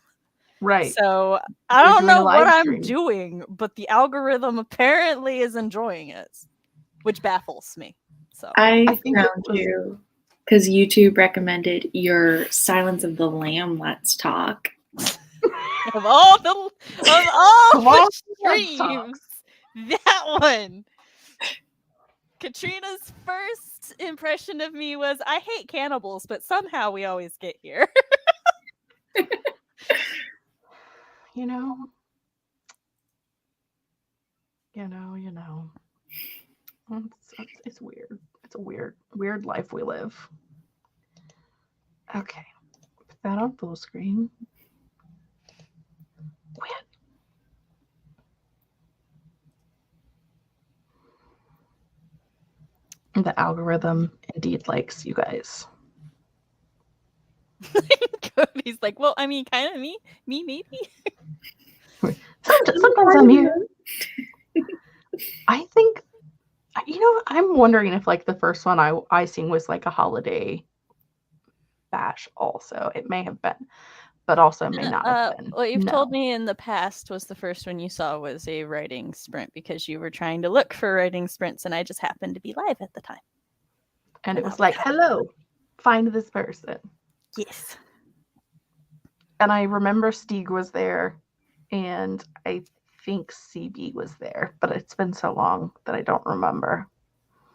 Right. So I You're don't doing a know what live I'm stream. doing, but the algorithm apparently is enjoying it, which baffles me. So I think found you because YouTube recommended your Silence of the Lamb Let's Talk. of all the Let's streams, that one. Katrina's first impression of me was, I hate cannibals, but somehow we always get here. You know. It's weird. It's a weird life we live. Okay. Put that on full screen. The algorithm indeed likes you guys. Cody's like, well, I mean, kind of me maybe. Sometimes I'm here. I think, I'm wondering if like the first one I seen was like a holiday bash. Also, it may have been, but also may not have been. What you've told me in the past was the first one you saw was a writing sprint because you were trying to look for writing sprints, and I just happened to be live at the time. And it was like, hello, find this person. Yes. And I remember Stieg was there, and I think CB was there, but it's been so long that I don't remember.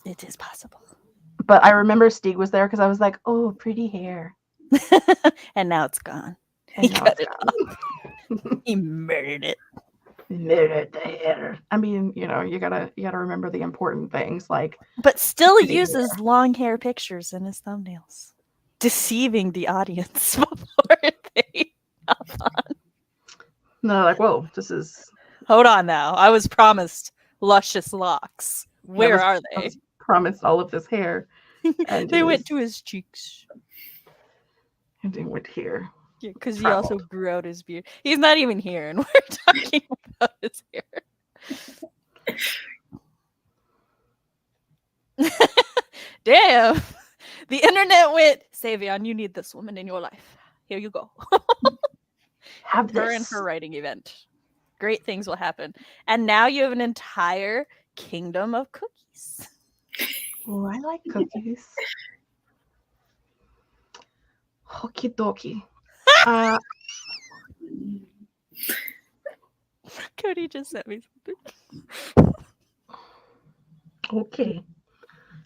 It is possible. But I remember Stieg was there because I was like, oh, pretty hair. And now it's gone. And he cut it off. He murdered it. Murdered the hair. I mean, you gotta remember the important things, like. But still uses long hair pictures in his thumbnails, deceiving the audience before they hop on. No, like, whoa, this is. Hold on now. I was promised luscious locks. Where are they? I was promised all of this hair. And they went to his cheeks. And it went here. Yeah, because he also grew out his beard. He's not even here, and we're talking about his hair. Damn. The internet went, Savion, you need this woman in your life. Here you go. Have her and her writing event. Great things will happen. And now you have an entire kingdom of cookies. Oh, I like cookies. Okie dokie. Cody just sent me something. Okay.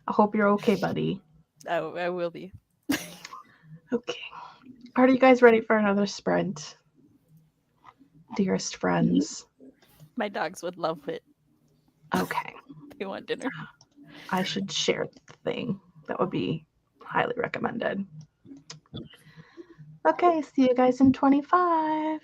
I hope you're okay, buddy. I will be. Okay. Are you guys ready for another sprint? Dearest friends. My dogs would love it. Okay. They want dinner. I should share the thing. That would be highly recommended. Okay, see you guys in 25.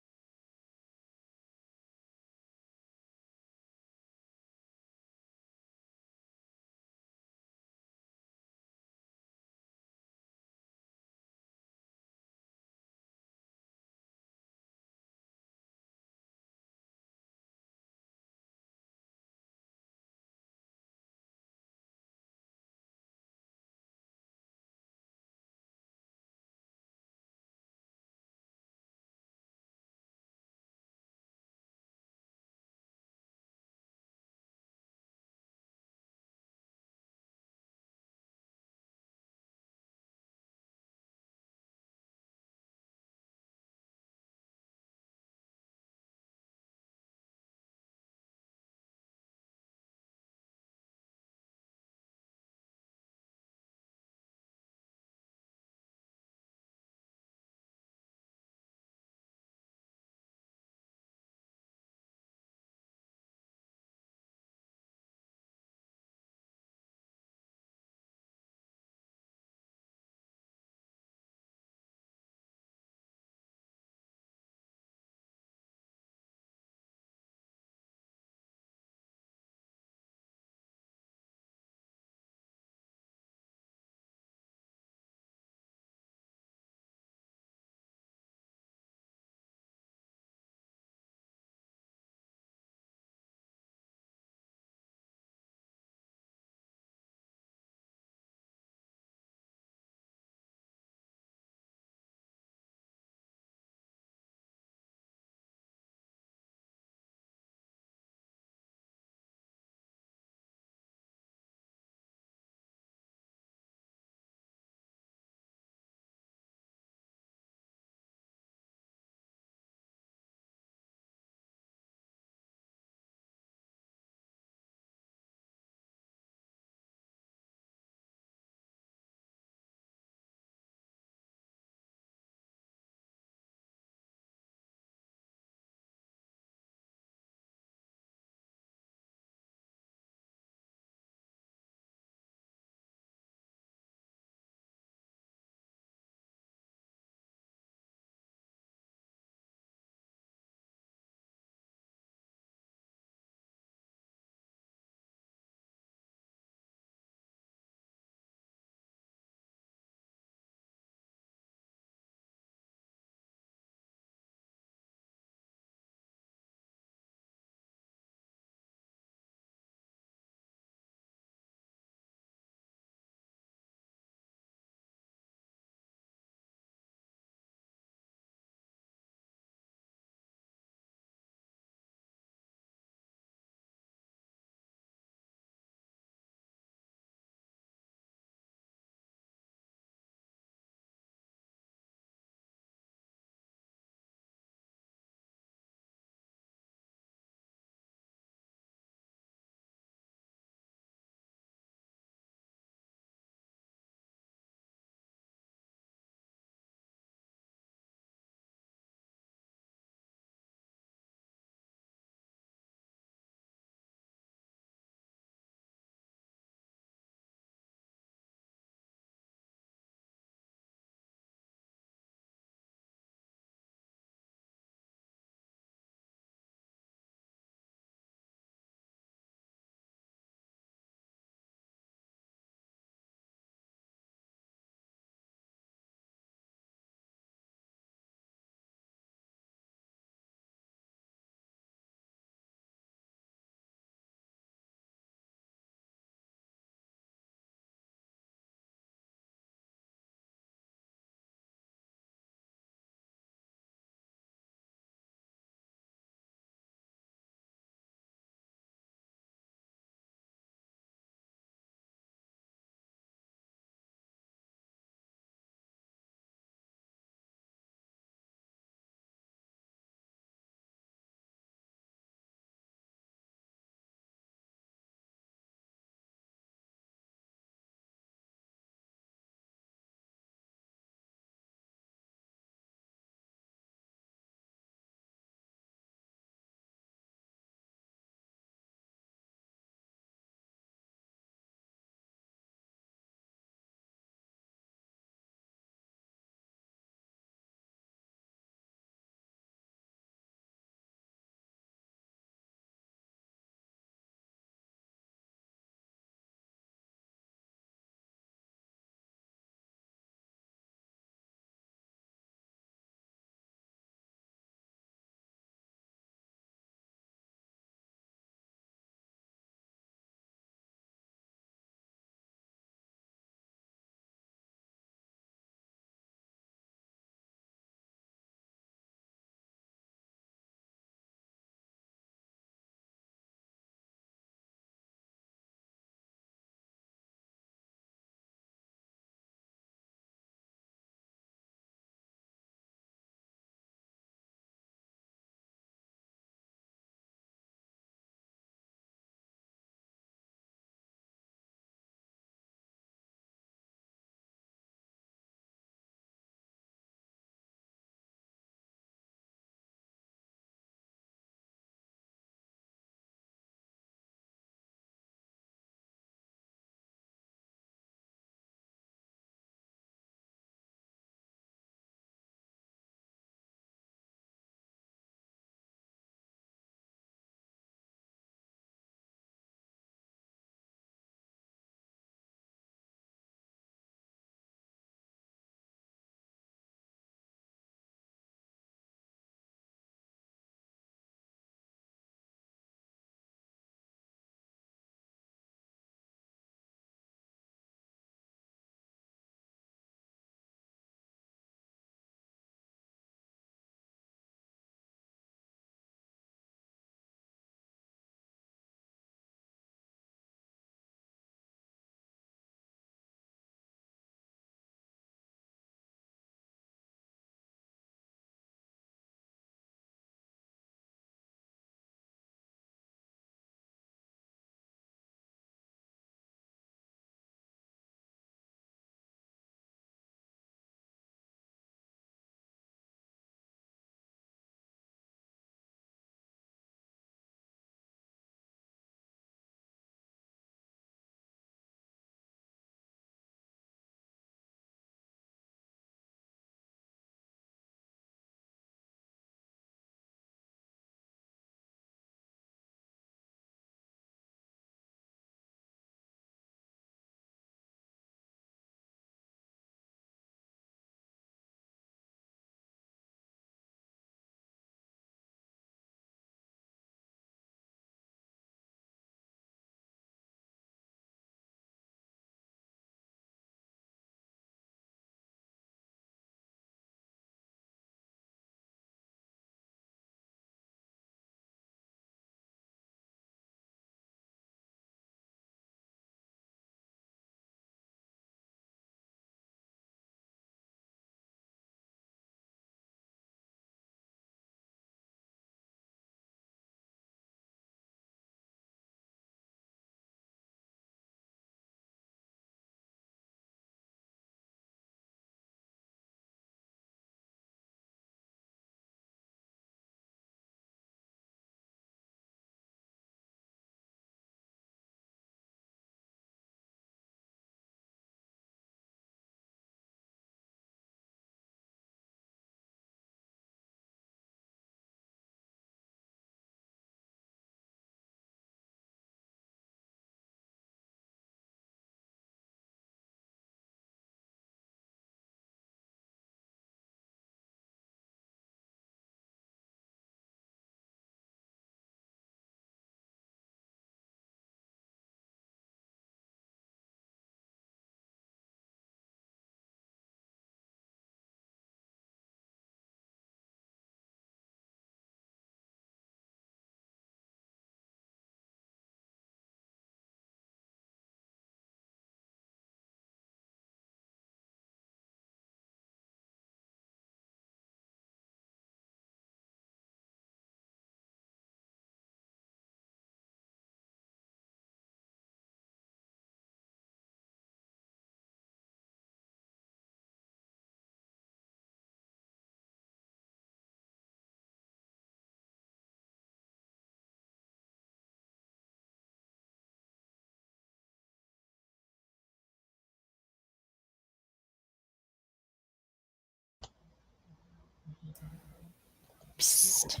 Psst.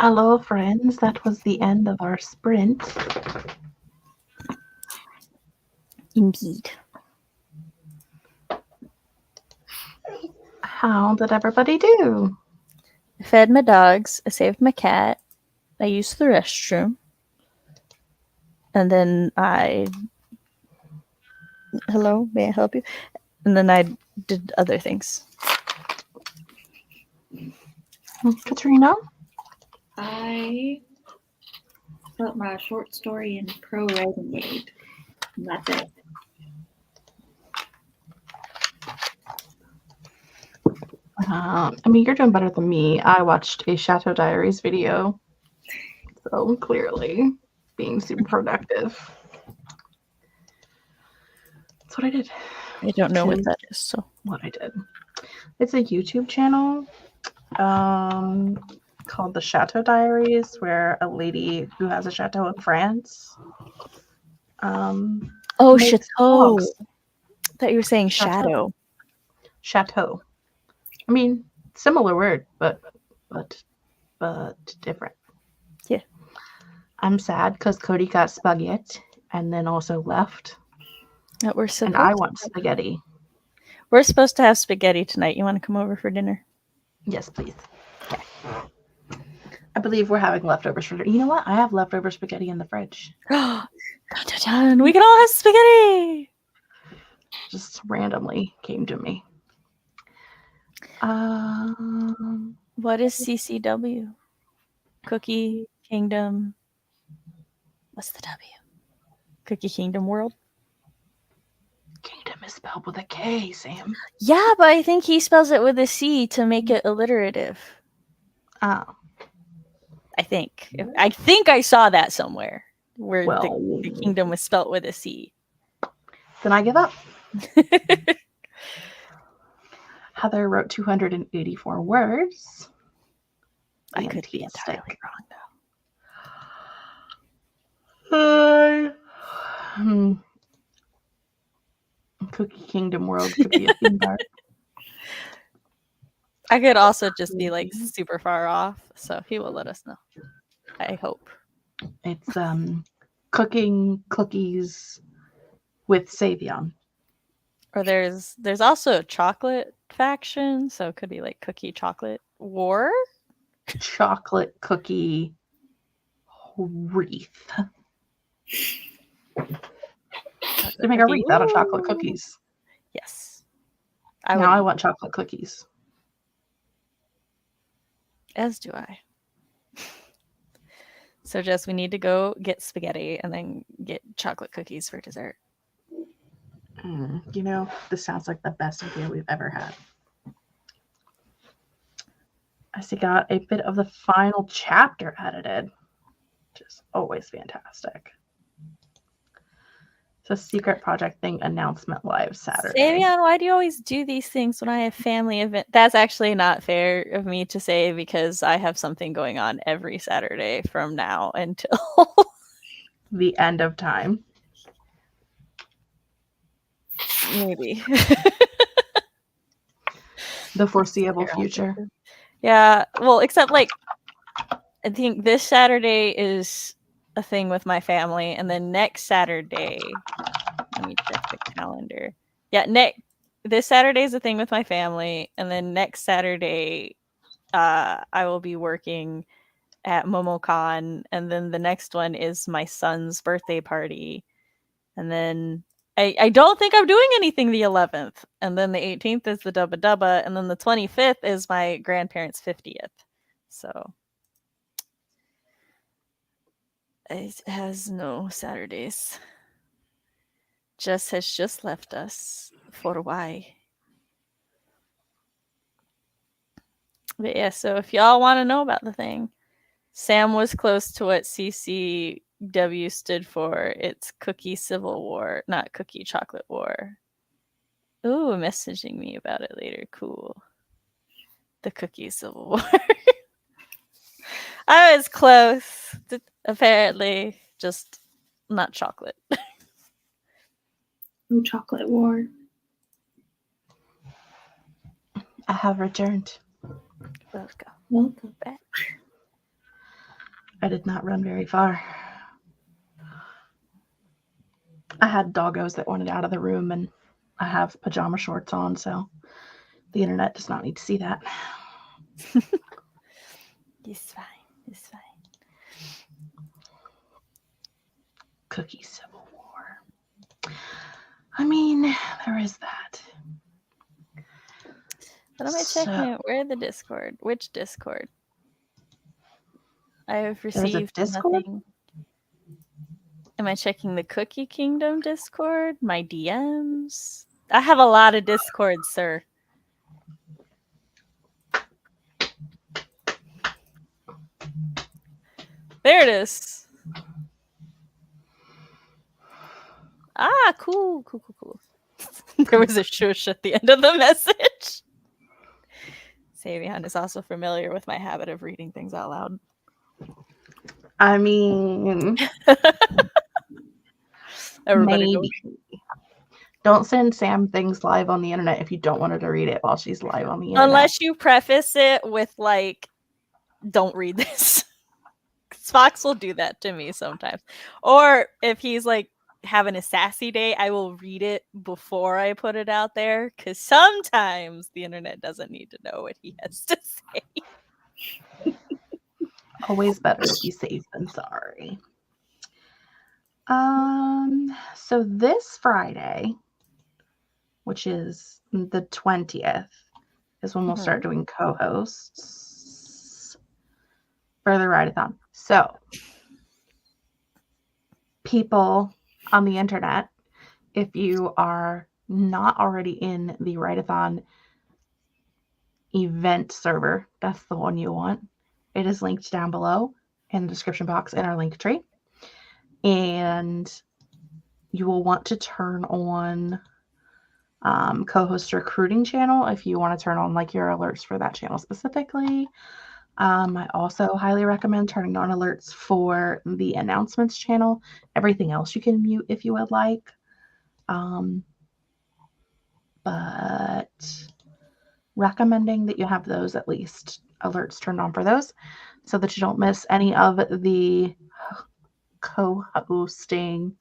Hello, friends. That was the end of our sprint. Indeed. How did everybody do? I fed my dogs. I saved my cat. I used the restroom. And then hello, may I help you? And then I did other things. Katrina? I wrote my short story in Pro Writing Aid. And that's it. You're doing better than me. I watched a Chateau Diaries video. So clearly being super productive. That's what I did. I don't know what that is, so. What I did. It's a YouTube channel called the Chateau Diaries, where a lady who has a chateau in France. Chateau. Vlogs. I thought you were saying shadow. Chateau. I mean, similar word, but different. Yeah. I'm sad because Cody got spaghetti and then also left. That we're supposed And I want spaghetti. We're supposed to have spaghetti tonight. You want to come over for dinner? Yes, please. Okay. I believe we're having leftovers for dinner. You know what? I have leftover spaghetti in the fridge. Dun, dun, dun. We can all have spaghetti. Just randomly came to me. What is CCW? Cookie Kingdom. What's the W? Cookie Kingdom World? Kingdom is spelled with a K, Sam. Yeah, but I think he spells it with a C to make it alliterative. Oh. I think I saw that somewhere where Well, the kingdom was spelt with a C. Then I give up. Heather wrote 284 words. I could be entirely wrong, though. Cookie Kingdom World could be a theme park. I could also just be like super far off, so he will let us know. I hope. It's cooking cookies with Savion. Or there's also a chocolate faction, so it could be like Cookie Chocolate War. Chocolate cookie wreath. They make a wreath out of chocolate cookies. Yes. I want chocolate cookies. As do I. So, Jess, we need to go get spaghetti and then get chocolate cookies for dessert. This sounds like the best idea we've ever had. I see got a bit of the final chapter edited, which is always fantastic. It's a secret project thing announcement live Saturday. Savion, why do you always do these things when I have family event? That's actually not fair of me to say because I have something going on every Saturday from now until the end of time. Maybe. The foreseeable future. Yeah, well, except like I think this Saturday is a thing with my family, and then next Saturday, let me check the calendar. Yeah, this Saturday is a thing with my family, and then next Saturday, I will be working at MomoCon, and then the next one is my son's birthday party, and then I don't think I'm doing anything the 11th, and then the 18th is the Dubba Dubba, and then the 25th is my grandparents' 50th. So it has no Saturdays. Jess has just left us for why. But yeah, so if y'all want to know about the thing, Sam was close to what CCW stood for. It's Cookie Civil War, not Cookie Chocolate War. Ooh, messaging me about it later. Cool. The Cookie Civil War. I was close, apparently. Just not chocolate. No chocolate war. I have returned. Welcome. Welcome. Back. I did not run very far. I had doggos that wanted out of the room, and I have pajama shorts on, so the internet does not need to see that. It's fine. It's fine. Cookie Civil War. I mean, there is that. What am I checking? Where the Discord? Which Discord? I have received Discord? nothing. Am I checking the Cookie Kingdom Discord? My DMs? I have a lot of Discords, sir. There it is. Ah, cool. There was a shush at the end of the message. Savion is also familiar with my habit of reading things out loud. I mean, Everybody maybe. Don't send Sam things live on the internet if you don't want her to read it while she's live on the internet. Unless you preface it with, like, don't read this. Fox will do that to me sometimes. Or if he's, like, having a sassy day, I will read it before I put it out there, because sometimes the internet doesn't need to know what he has to say. Always better to be safe than sorry. So this Friday, which is the 20th, is when we'll start doing co-hosts for the Writeathon. So people on the internet, if you are not already in the Writeathon event server, that's the one you want. It is linked down below in the description box in our link tree. And you will want to turn on co-host recruiting channel if you want to turn on like your alerts for that channel specifically. I also highly recommend turning on alerts for the announcements channel. Everything else you can mute if you would like. But recommending that you have those at least alerts turned on for those so that you don't miss any of the co-hosting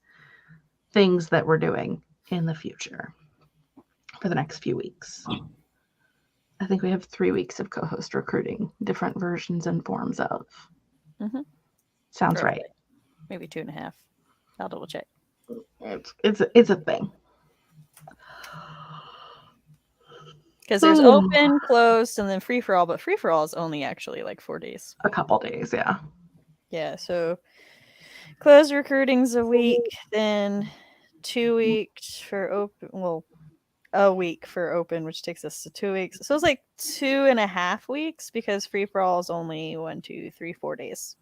things that we're doing in the future for the next few weeks. I think we have 3 weeks of co-host recruiting, different versions and forms of. Sounds right. Maybe 2.5. I'll double check. It's a thing. Because there's open, closed, and then free for all, but free for all is only actually like 4 days. A couple days, yeah. Yeah, so closed recruiting's a week, then 2 weeks for open. Well, a week for open, which takes us to 2 weeks. So it's like 2.5 weeks because free for all is only 1, 2, 3, 4 days.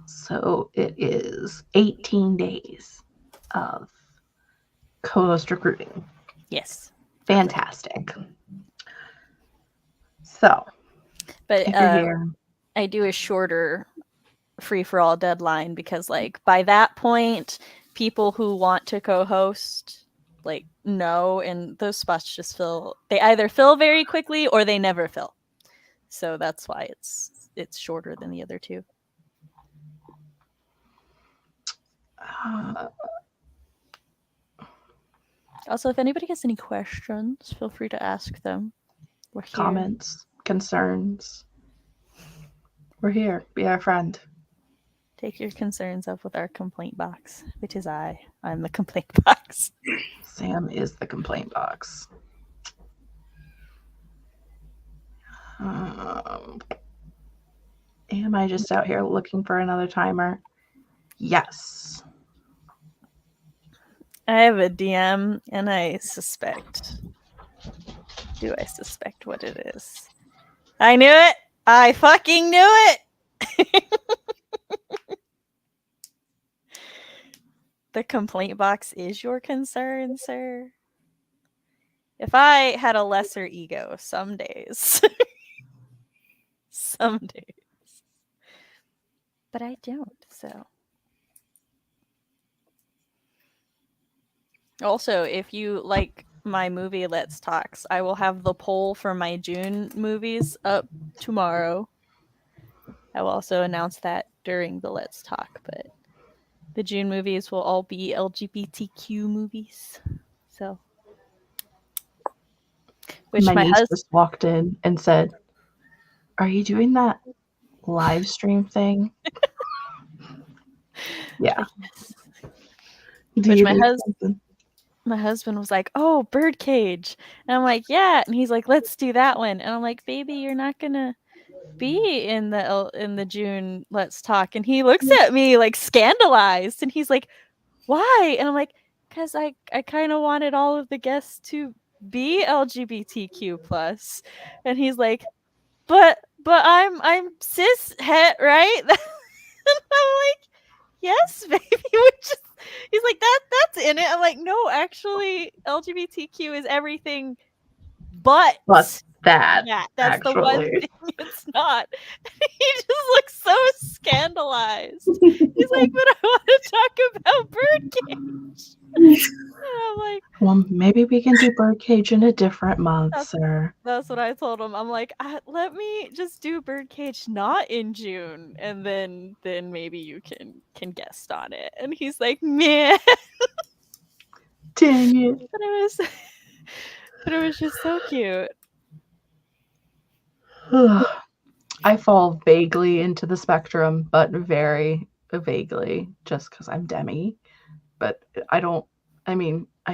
So it is 18 days of co-host recruiting. Yes. Fantastic. So, but if you're here, I do a shorter free for all deadline because, like, by that point, people who want to co-host, like, know, and those spots just fill. They either fill very quickly or they never fill. So that's why it's shorter than the other two. Also, if anybody has any questions, feel free to ask them. We're here. Comments, concerns. We're here. Be our friend. Take your concerns up with our complaint box, which is I. I'm the complaint box. Sam is the complaint box. Am I just out here looking for another timer? Yes. I have a DM, and I suspect. Do I suspect what it is? I knew it! I fucking knew it! The complaint box is your concern, sir? If I had a lesser ego, some days. Some days. But I don't, so. Also, if you like my movie Let's Talks. I will have the poll for my June movies up tomorrow. I will also announce that during the Let's Talk, but the June movies will all be LGBTQ movies. So, which My my niece husband just walked in and said, "Are you doing that live stream thing?" Yeah. like, yes. Do Which you my do husband something? my husband was like, "Oh, Birdcage," and I'm like, "Yeah," and he's like, "Let's do that one," and I'm like, "Baby, you're not gonna be in the June Let's Talk," and he looks at me like scandalized, and he's like, "Why?" And I'm like, "Cause I kind of wanted all of the guests to be LGBTQ plus," and he's like, "But I'm cis het, right?" And I'm like, "Yes, baby." He's like, that's in it. I'm like, "No, actually, LGBTQ is everything but But that, that's the one actually. thing it's not." He just looks so scandalized. He's like, "But I want to talk about Birdcage." And I'm like, Well, maybe we can do Birdcage in a different month, that's, sir. that's what I told him. I'm like, let me just do Birdcage not in June, and then maybe you can guest on it. And he's like, "Man," Dang it. but it was just so cute. I fall vaguely into the spectrum, but very vaguely, just because I'm demi. But I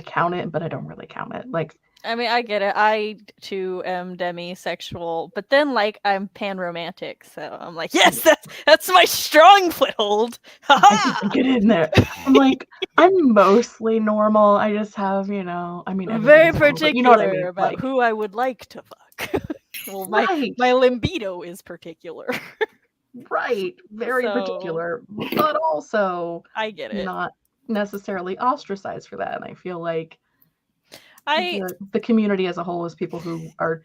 count it, but I don't really count it. Like, I mean, I get it. I too am demisexual, but then like I'm panromantic, so I'm like, yes, that's my strong foothold. I can get in there. I'm like, I'm mostly normal. I just have, Very everybody's normal, but you know what I particular mean. about Like, who I would like to fuck. Well, my right, libido is particular, right, very so particular, but also I get it. not necessarily ostracized for that. And I feel like I the community as a whole is people who are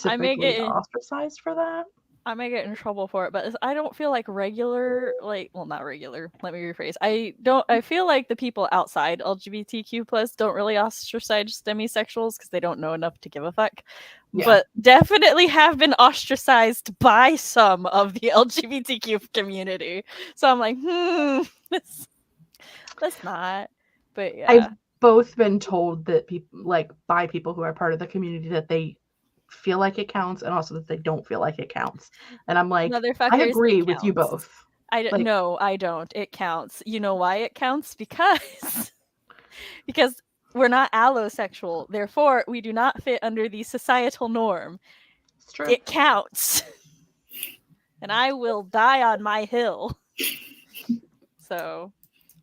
I may typically get ostracized for that. I may get in trouble for it, but I don't feel like regular, well, not regular. Let me rephrase. I feel like the people outside LGBTQ plus don't really ostracize demisexuals because they don't know enough to give a fuck. Yeah. But definitely have been ostracized by some of the LGBTQ community. So I'm like, let's not. But yeah. I've both been told that by people who are part of the community that they feel like it counts and also that they don't feel like it counts. And I'm like, I agree with you both. I don't. Like, No, I don't. It counts. You know why it counts? Because we're not allosexual. Therefore, we do not fit under the societal norm. it's true. It counts. And I will die on my hill. So,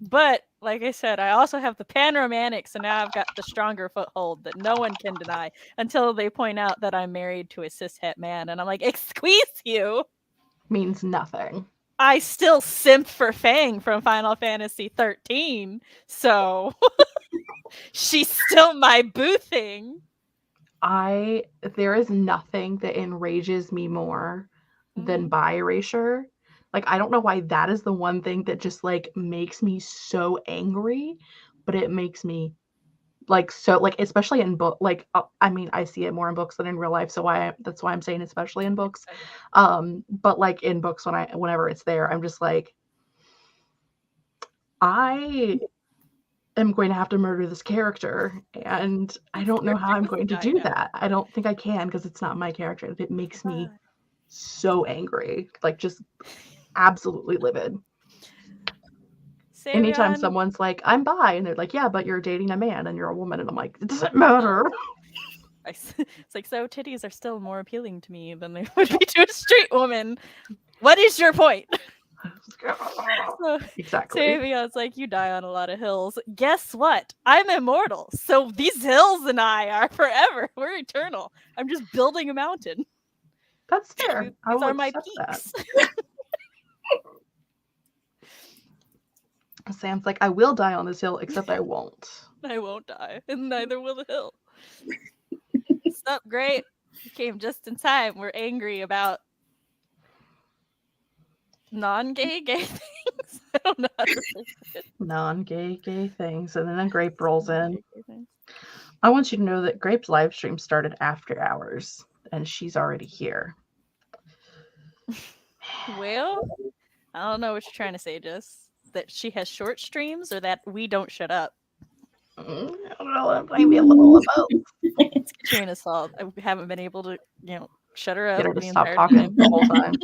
but like I said, I also have the panromantic, so now I've got the stronger foothold that no one can deny until they point out that I'm married to a cishet man, and I'm like, excuse you. Means nothing. I still simped for Fang from Final Fantasy 13, so she's still my boo thing. There is nothing that enrages me more than bi erasure. Like, I don't know why that is the one thing that just like makes me so angry, but it makes me like so like especially in book I see it more in books than in real life, so that's why I'm saying especially in books. But like in books whenever it's there, I'm just like, I am going to have to murder this character, and I don't know how I'm going to do that. I don't think I can because it's not my character. It makes me so angry, like just absolutely livid. Anytime someone's like, I'm bi, and they're like, yeah, but you're dating a man and you're a woman, and I'm like, it doesn't matter. It's like, so titties are still more appealing to me than they would be to a straight woman. What is your point? Exactly. Savion's like, you die on a lot of hills. Guess what? I'm immortal. So these hills and I are forever. We're eternal. I'm just building a mountain. That's fair. These are my peaks. Sam's like, I will die on this hill, except I won't. I won't die, and neither will the hill. Sup, great. You came just in time. We're angry about non-gay gay things. I don't know how to say it. Non-gay gay things, and then a grape rolls in. I want you to know that Grape's live stream started after hours, and she's already here. Well, I don't know what you're trying to say, Jess. That she has short streams, or that we don't shut up. I don't know. Maybe a little of both. It's Katrina's fault. I haven't been able to, shut her up. Get her to the stop entire talking time. the whole time.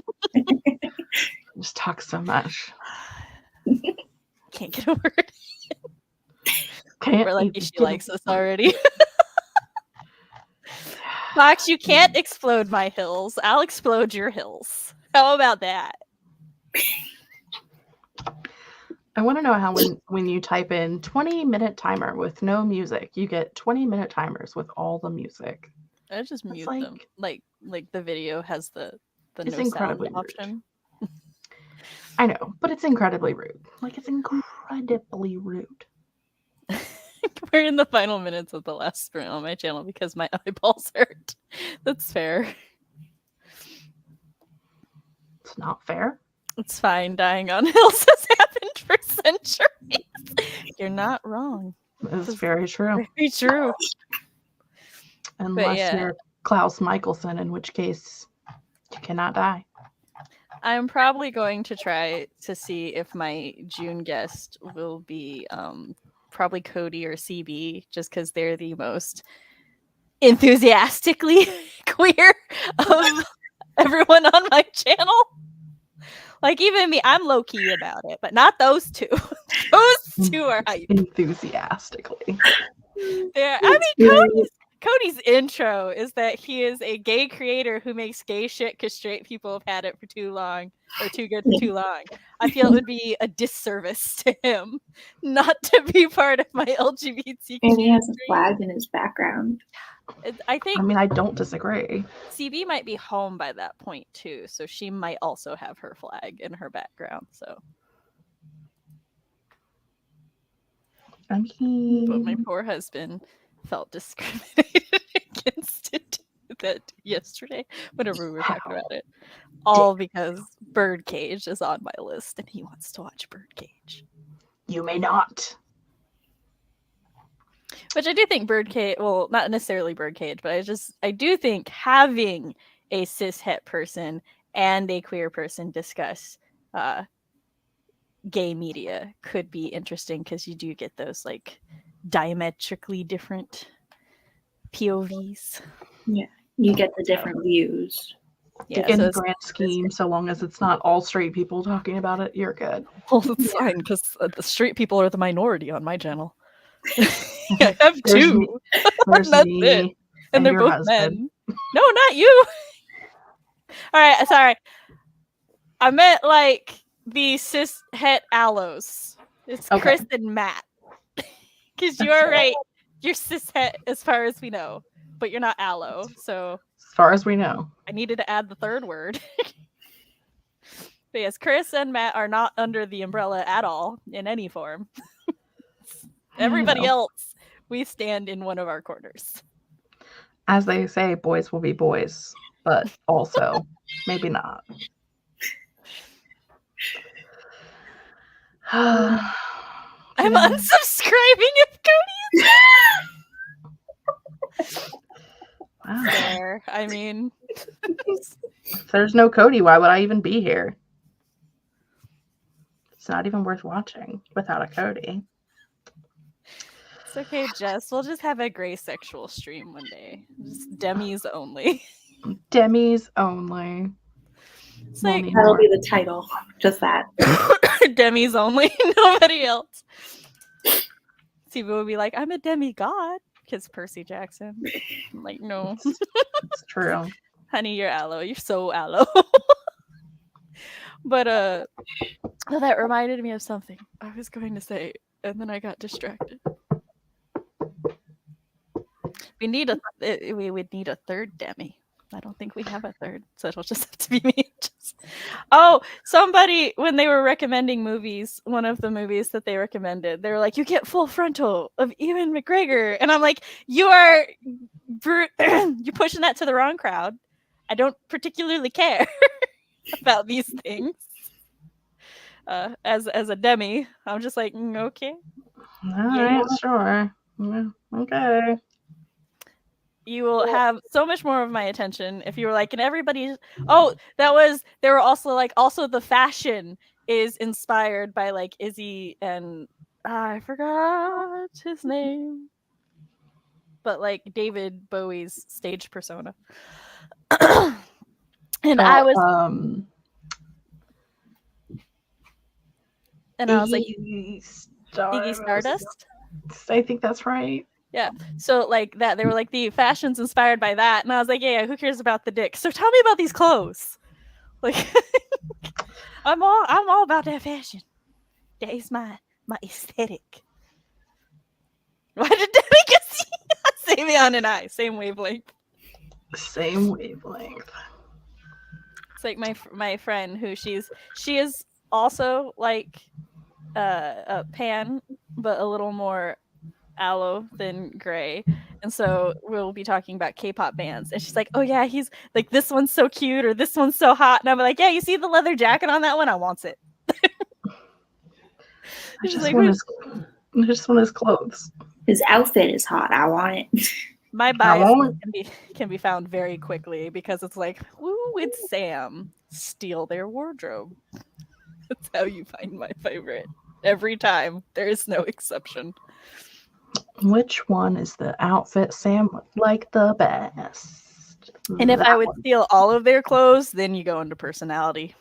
Just talk so much. Can't get a word. Can't We're lucky even she get a likes us already. Fox, you can't explode my hills. I'll explode your hills. How about that? I want to know how when you type in 20-minute timer with no music, you get 20-minute timers with all the music. I just mute like- them. Like the video has the It's no incredibly sound rude. option. I know, but it's incredibly rude. Like, it's incredibly rude. We're in the final minutes of the last sprint on my channel because my eyeballs hurt. That's fair. It's not fair. It's fine. Dying on hills has happened for centuries. You're not wrong. It's very true. Very true. Unless yeah. you're Klaus Michelson, in which case you cannot die. I'm probably going to try to see if my June guest will be probably Cody or CB, just because they're the most enthusiastically queer of everyone on my channel. Like, even me, I'm low-key about it, but not those two. Those two are hype. Enthusiastically. I mean, Cody's intro is that he is a gay creator who makes gay shit because straight people have had it for too long, or too good for too long. I feel it would be a disservice to him not to be part of my LGBTQ. And he has a flag in his background. I think. I mean, I don't disagree. CB might be home by that point too, so she might also have her flag in her background. So, I mean, but my poor husband felt discriminated against it that yesterday, whenever we were talking about it, all because Birdcage is on my list and he wants to watch Birdcage. You may not. Which I do think Birdcage, well, not necessarily Birdcage, but I do think having a cishet person and a queer person discuss gay media could be interesting because you do get those like diametrically different POVs. Yeah, you get the different views. Yeah, In so the grand scheme, so long as it's not all straight people talking about it, you're good. well, it's fine because the straight people are the minority on my channel. I have There's two. me, there's That's me it. And they're your both husband. men. No, not you. All right, sorry. I meant like the cis-het allos. It's Okay. Chris and Matt. Because you are right. You're cis-het as far as we know, but you're not allo. So As far as we know. I needed to add the third word. But yes, Chris and Matt are not under the umbrella at all in any form. Everybody else, we stand in one of our corners. As they say, boys will be boys, but also maybe not. I'm unsubscribing if Cody is Wow. there. I mean, If there's no Cody, why would I even be here? It's not even worth watching without a Cody. it's okay, Jess. We'll just have a gray sexual stream one day. Just demis only. Demis only. It's We'll like need That'll more. be the title. Just that. demis only. Nobody else. People would be like, I'm a demigod. Because Percy Jackson. I'm like, no. It's true. Honey, you're aloe. You're so aloe. But oh, that reminded me of something I was going to say, and then I got distracted. We would need a third demi. I don't think we have a third, so it'll just have to be me. Oh, somebody, when they were recommending movies, one of the movies that they recommended, they were like, you get full frontal of Ewan McGregor. And I'm like, you're pushing that to the wrong crowd. I don't particularly care about these things. As a demi, I'm just like, okay. All right, sure. Yeah, okay. you will have so much more of my attention if you were like, and everybody. Oh, they were also like, also the fashion is inspired by like Izzy and I forgot his name, but like David Bowie's stage persona. And I was like, Iggy Stardust. I think that's right. Yeah. So like that, they were like the fashion's inspired by that, and I was like, yeah, who cares about the dick? So tell me about these clothes. Like, I'm all about that fashion. That is my aesthetic. Why did Danica see Savion and I same wavelength? Same wavelength. It's like my friend who she is also like a pan, but a little more aloe than gray. And so we'll be talking about K-pop bands, and she's like, "Oh yeah, he's like this one's so cute or this one's so hot," and I'm like, "Yeah, you see the leather jacket on that one? I want it." I just want his clothes. His outfit is hot. I want it. My bias can be found very quickly because it's like, "Ooh, it's Sam. Steal their wardrobe." That's how you find my favorite every time. There is no exception. Which one is the outfit Sam would like the best? And if I would steal all of their clothes, then you go into personality.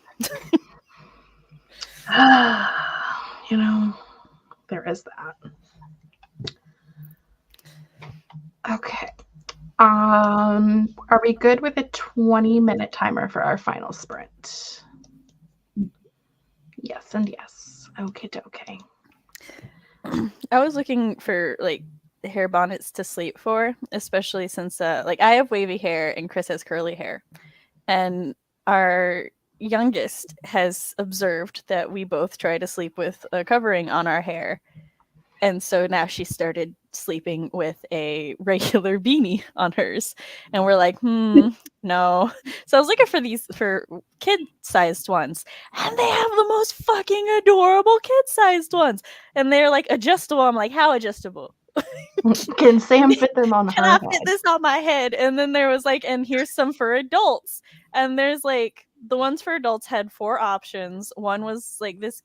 You know, there is that. Okay. Are we good with a 20-minute timer for our final sprint? Yes and yes. Okay. I was looking for like hair bonnets to sleep for, especially since like I have wavy hair and Chris has curly hair. And our youngest has observed that we both try to sleep with a covering on our hair. And so now she started sleeping with a regular beanie on hers. And we're like, no. So I was looking for these for kid-sized ones. And they have the most fucking adorable kid-sized ones. And they're like adjustable. I'm like, how adjustable? Can Sam fit them on her Can head? I fit this on my head? And then there was like, and here's some for adults. And there's like, the ones for adults had 4 options. One was like this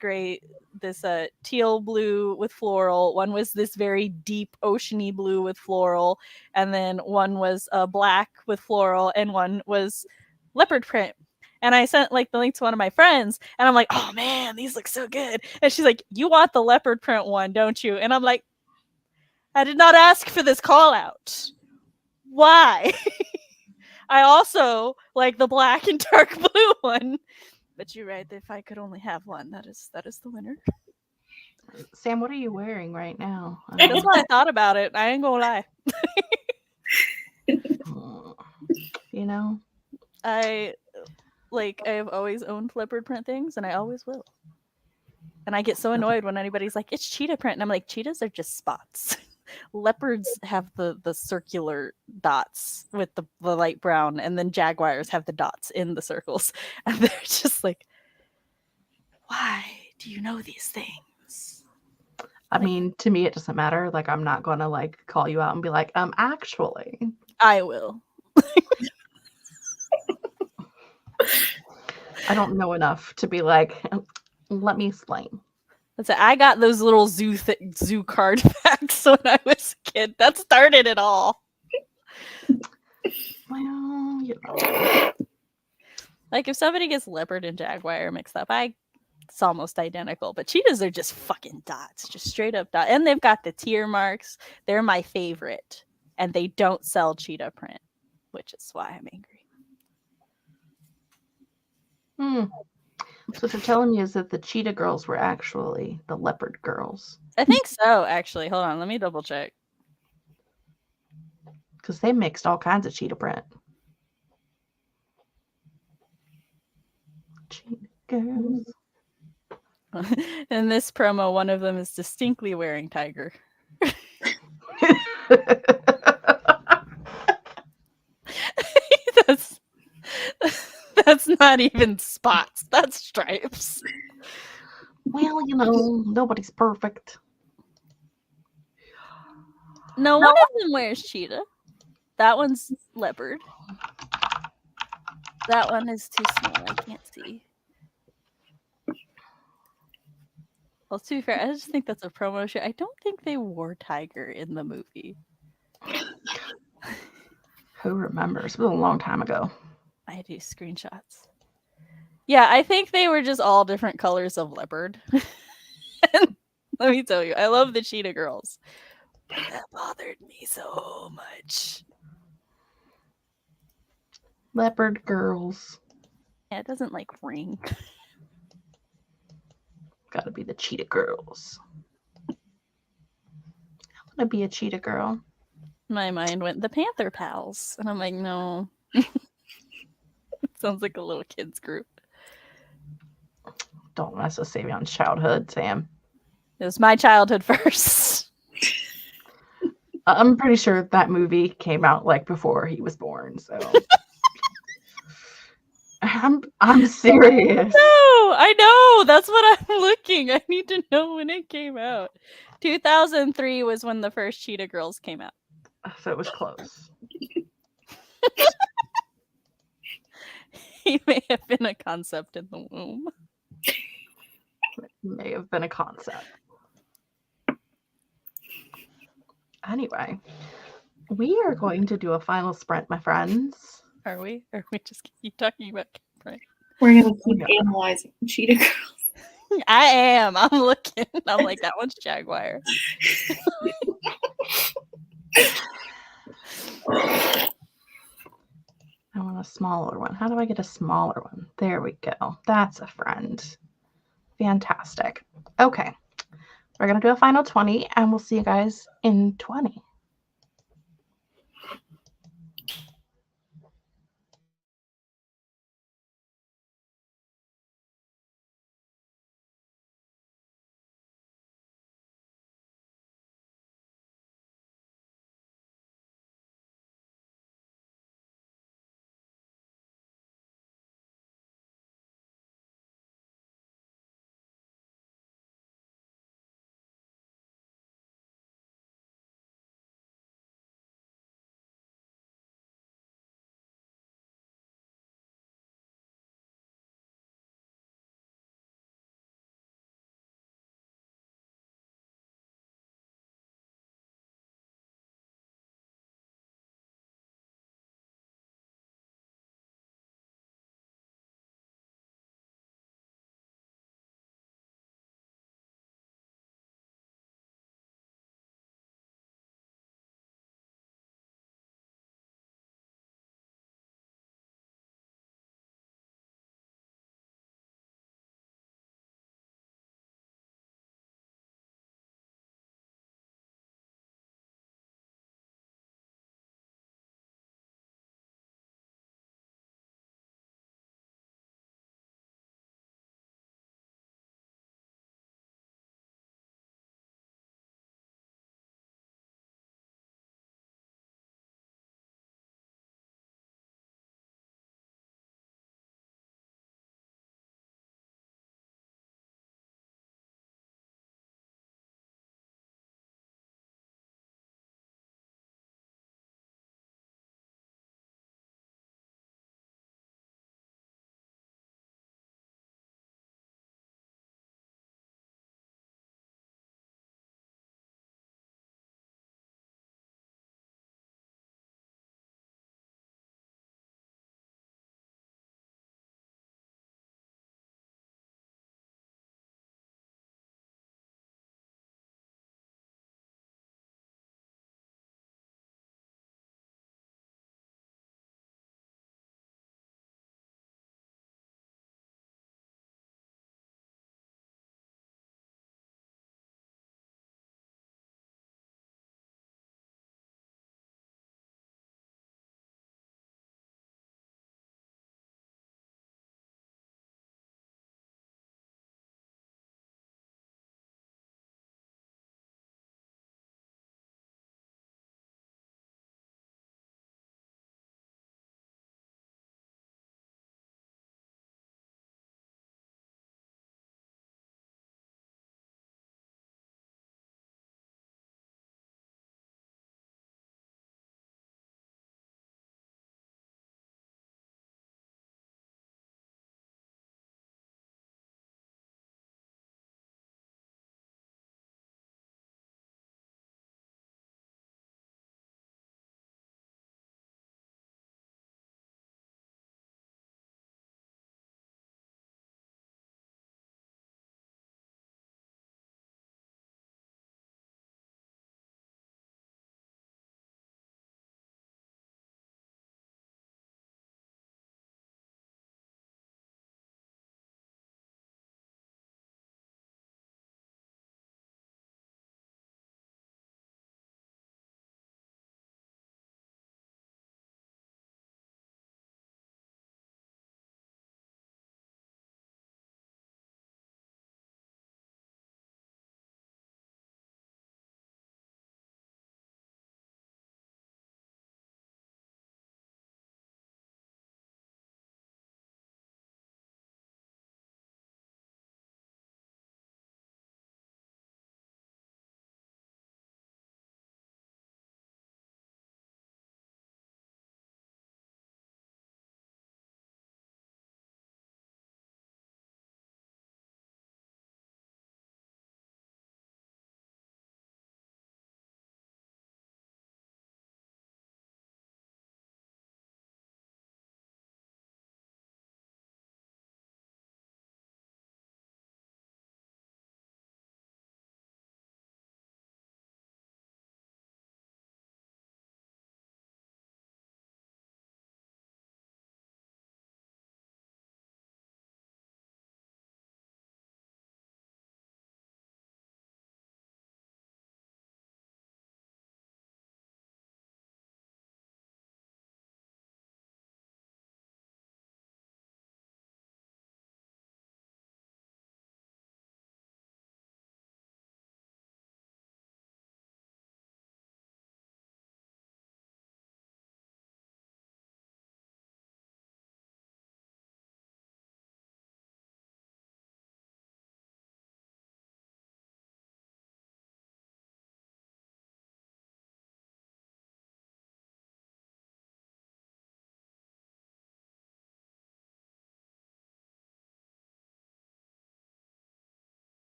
teal blue with floral. One was this very deep oceany blue with floral. And then one was black with floral. And one was leopard print. And I sent like the link to one of my friends. And I'm like, oh man, these look so good. And she's like, you want the leopard print one, don't you? And I'm like, I did not ask for this call out. Why? I also like the black and dark blue one. But you're right, if I could only have one, that is the winner. Sam, what are you wearing right now? That's why I thought about it. I ain't gonna lie. You know? I have always owned leopard print things, and I always will. And I get so annoyed when anybody's like, it's cheetah print. And I'm like, cheetahs are just spots. Leopards have the circular dots with the light brown, and then jaguars have the dots in the circles. And they're just like, why do you know these things? I mean, to me, it doesn't matter. Like, I'm not going to like call you out and be like, actually. I will. I don't know enough to be like, let me explain. That's it. I got those little zoo card packs when I was a kid. That started it all. Well, you know. Like if somebody gets leopard and jaguar mixed up, it's almost identical. But cheetahs are just fucking dots, just straight up dots. And they've got the tear marks. They're my favorite. And they don't sell cheetah print, which is why I'm angry. So what you're telling me is that the cheetah girls were actually the leopard girls. I think so, actually. Hold on, let me double check. Because they mixed all kinds of cheetah print. Cheetah girls. In this promo, one of them is distinctly wearing tiger. That's not even spots. That's stripes. Well, you know, nobody's perfect. No, one of them wears cheetah. That one's leopard. That one is too small. I can't see. Well, to be fair, I just think that's a promo shoot. I don't think they wore tiger in the movie. Who remembers? It was a long time ago. I do screenshots. Yeah, I think they were just all different colors of leopard. Let me tell you, I love the cheetah girls. But that bothered me so much. Leopard girls. Yeah, it doesn't like ring. Gotta be the cheetah girls. I wanna be a cheetah girl. My mind went the Panther Pals. And I'm like, no. It sounds like a little kids group. Don't mess with Savion's childhood, Sam. It was my childhood first. I'm pretty sure that movie came out like before he was born, so I'm serious. No, I know. That's what I'm looking. I need to know when it came out. 2003 was when the first Cheetah Girls came out. So it was close. He may have been a concept in the womb. May have been a concept. Anyway, we are going to do a final sprint, my friends. Are we? Or we just keep talking about right? We're gonna keep analyzing Cheetah Girls. I am. I'm looking. I'm like, that one's Jaguar. I want a smaller one. How do I get a smaller one? There we go. That's a friend. Fantastic. Okay. We're going to do a final 20, and we'll see you guys in 20.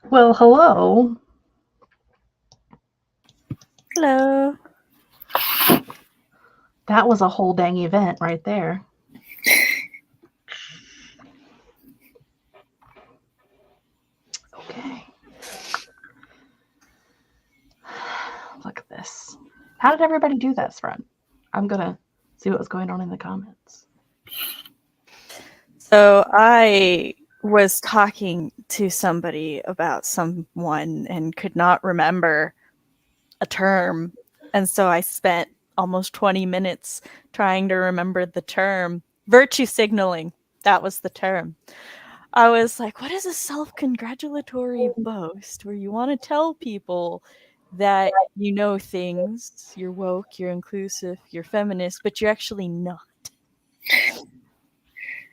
Well, hello. Hello. That was a whole dang event right there. Okay. Look at this. How did everybody do this, friend? I'm gonna see what was going on in the comments. So I was talking to somebody about someone and could not remember a term. And so I spent almost 20 minutes trying to remember the term. Virtue signaling. That was the term. I was like, what is a self-congratulatory boast where you want to tell people that you know things, you're woke, you're inclusive, you're feminist, but you're actually not.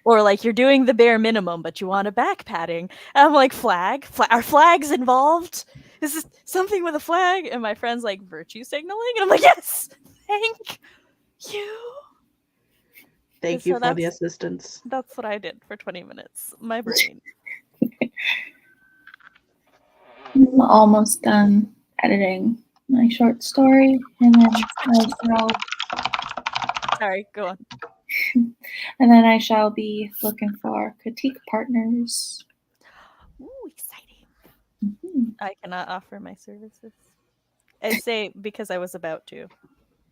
Or like you're doing the bare minimum, but you want a back patting. And I'm like, are flags involved? Is this something with a flag? And my friend's like, virtue signaling? And I'm like, yes, thank you. Thank you for the assistance. That's what I did for 20 minutes. My brain. I'm almost done editing my short story, and then Sorry, go on. I shall be looking for critique partners. Ooh, exciting. Mm-hmm. I cannot offer my services. I say because I was about to,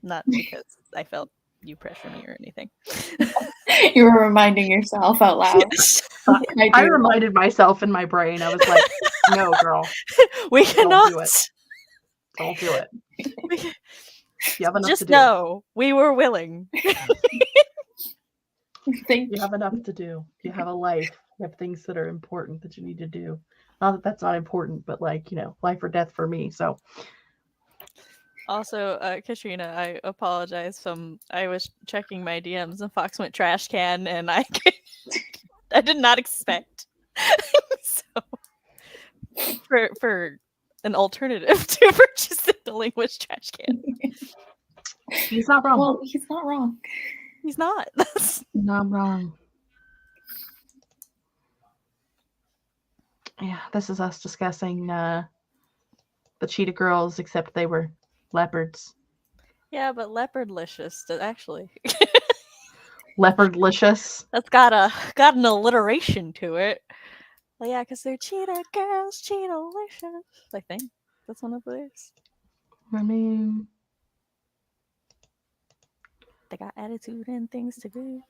not because I felt you pressure me or anything. You were reminding yourself out loud. Yes. I reminded myself in my brain. I was like, no, girl. We cannot. Don't do it. You have enough Just to do. know we were willing. You have enough to do. You have a life. You have things that are important that you need to do. Not that that's not important, but like, life or death for me. So also, Katrina, I apologize. I was checking my DMs and Fox went trash can, and I did not expect. So for an alternative to virtue signaling was trash can. He's not wrong. Well, he's not wrong. He's not. Not wrong. Yeah, this is us discussing the Cheetah Girls, except they were leopards. Yeah, but leopardlicious, actually. Leopardlicious. That's got an alliteration to it. Well, yeah, because they're cheetah girls, cheetah-licious. I think that's one of theirs. I mean, they got attitude and things to do.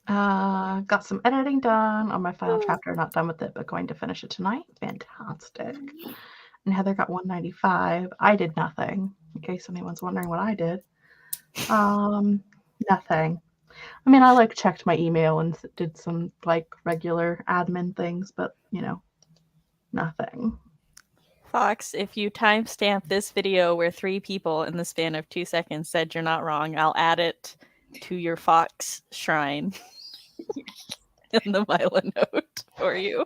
Got some editing done on my final chapter. Not done with it, but going to finish it tonight. Fantastic. And Heather got 195. I did nothing, in case anyone's wondering what I did. Nothing. I mean, I checked my email and did some regular admin things, but nothing. Fox, if you timestamp this video where 3 people in the span of 2 seconds said you're not wrong, I'll add it to your Fox shrine in the Mila note for you.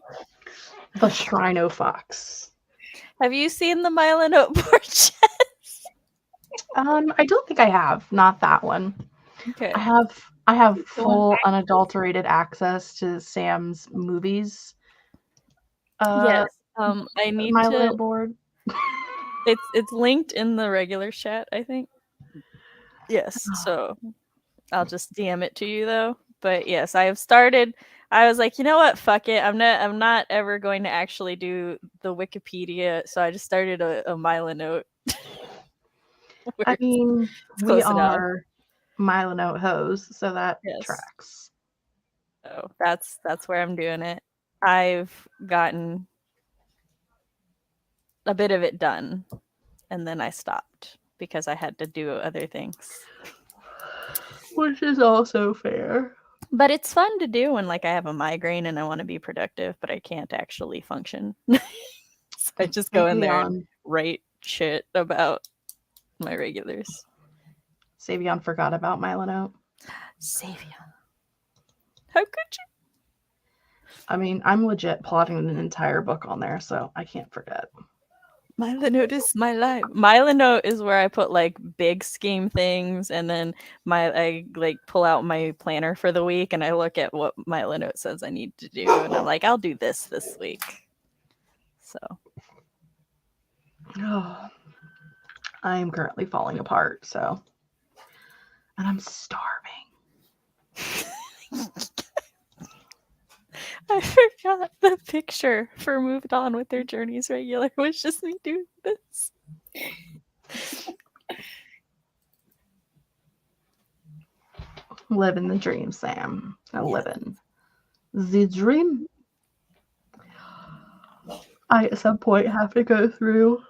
The Shrine o' Fox. Have you seen the Mila note portraits? I don't think I have. Not that one. Okay. I have full unadulterated access to Sam's movies. Yes. I need my to board. It's linked in the regular chat, I think. Yes. So I'll just DM it to you though. But yes, I have started. I was like, you know what? Fuck it. I'm not ever going to actually do the Wikipedia. So I just started a Mila note. I mean, we are Mila note hoes, so that tracks. So that's where I'm doing it. I've gotten a bit of it done, and then I stopped because I had to do other things. Which is also fair. But it's fun to do when I have a migraine and I want to be productive, but I can't actually function. So I just go in there and write shit about my regulars. Savion forgot about Mila note. Savion. How could you? I mean, I'm legit plotting an entire book on there, so I can't forget. Mylanote is my life. Mylanote is where I put like big scheme things, and then I like pull out my planner for the week, and I look at what Mylanote says I need to do, and I'm like, I'll do this week. So Oh, I am currently falling apart. So, and I'm starving. I forgot the picture for Moved On with Their Journeys Regular was just me doing this. Living the dream, Sam. Living the dream. I at some point have to go through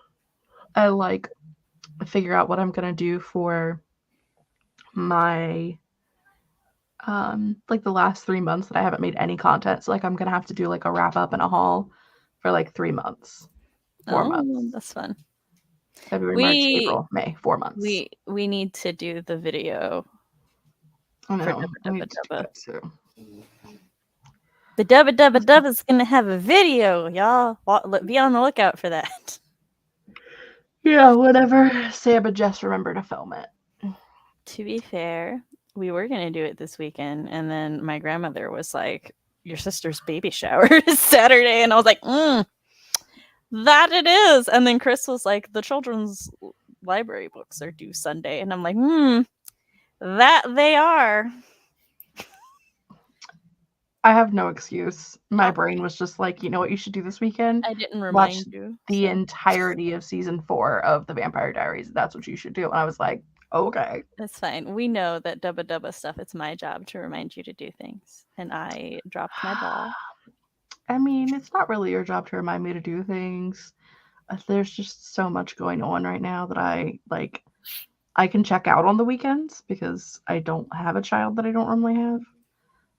and like figure out what I'm gonna do for my like the last 3 months that I haven't made any content. So like I'm gonna have to do like a wrap up and a haul for like 3 months. 4 months. That's fun. February, March, April, May, 4 months. We need to do the video. I know. For I need to do that too. The Dubba Dubba Dubba is gonna have a video, y'all. Be on the lookout for that. Yeah, whatever. Sam and Jess remember to film it. To be fair, we were gonna do it this weekend, and then my grandmother was like, "Your sister's baby shower is Saturday," and I was like, "That it is." And then Chris was like, "The children's library books are due Sunday," and I'm like, "That they are." I have no excuse. My brain was just like, you know what you should do this weekend? I didn't remind you. The entirety of season 4 of The Vampire Diaries. That's what you should do. And I was like, okay. That's fine. We know that Dubba Dubba stuff, it's my job to remind you to do things. And I dropped my ball. I mean, it's not really your job to remind me to do things. There's just so much going on right now that I can check out on the weekends because I don't have a child that I don't normally have.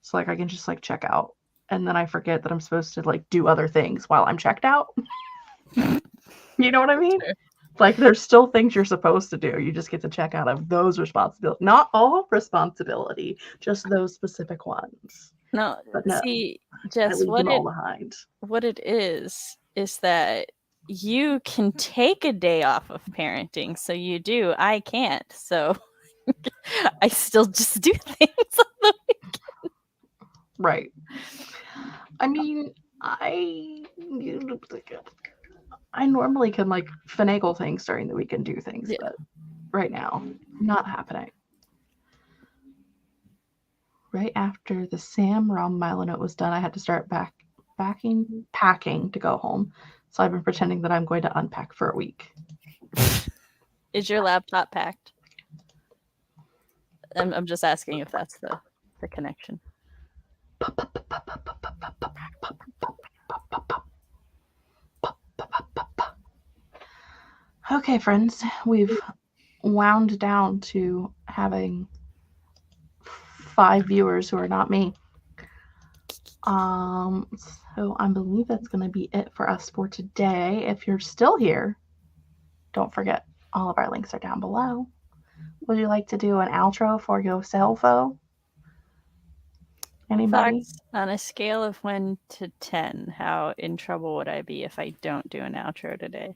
So like I can just like check out, and then I forget that I'm supposed to like do other things while I'm checked out. You know what I mean? Sure. Like there's still things you're supposed to do. You just get to check out of those responsibilities. Not all responsibility, just those specific ones. No, but no, see, Jess, what it is that you can take a day off of parenting, so you do. I can't, so I still just do things on the weekend. Right. I mean, I normally can like finagle things during the week and do things, but right now, not happening. Right after the Sam Rom Mylanote was done, I had to start packing to go home. So I've been pretending that I'm going to unpack for a week. Is your laptop packed? I'm just asking if that's the connection. Okay, friends, we've wound down to having 5 viewers who are not me. So I believe that's going to be it for us for today. If you're still here, don't forget all of our links are down below. Would you like to do an outro for yourself, Anybody? Fox, on a scale of 1 to 10, how in trouble would I be if I don't do an outro today?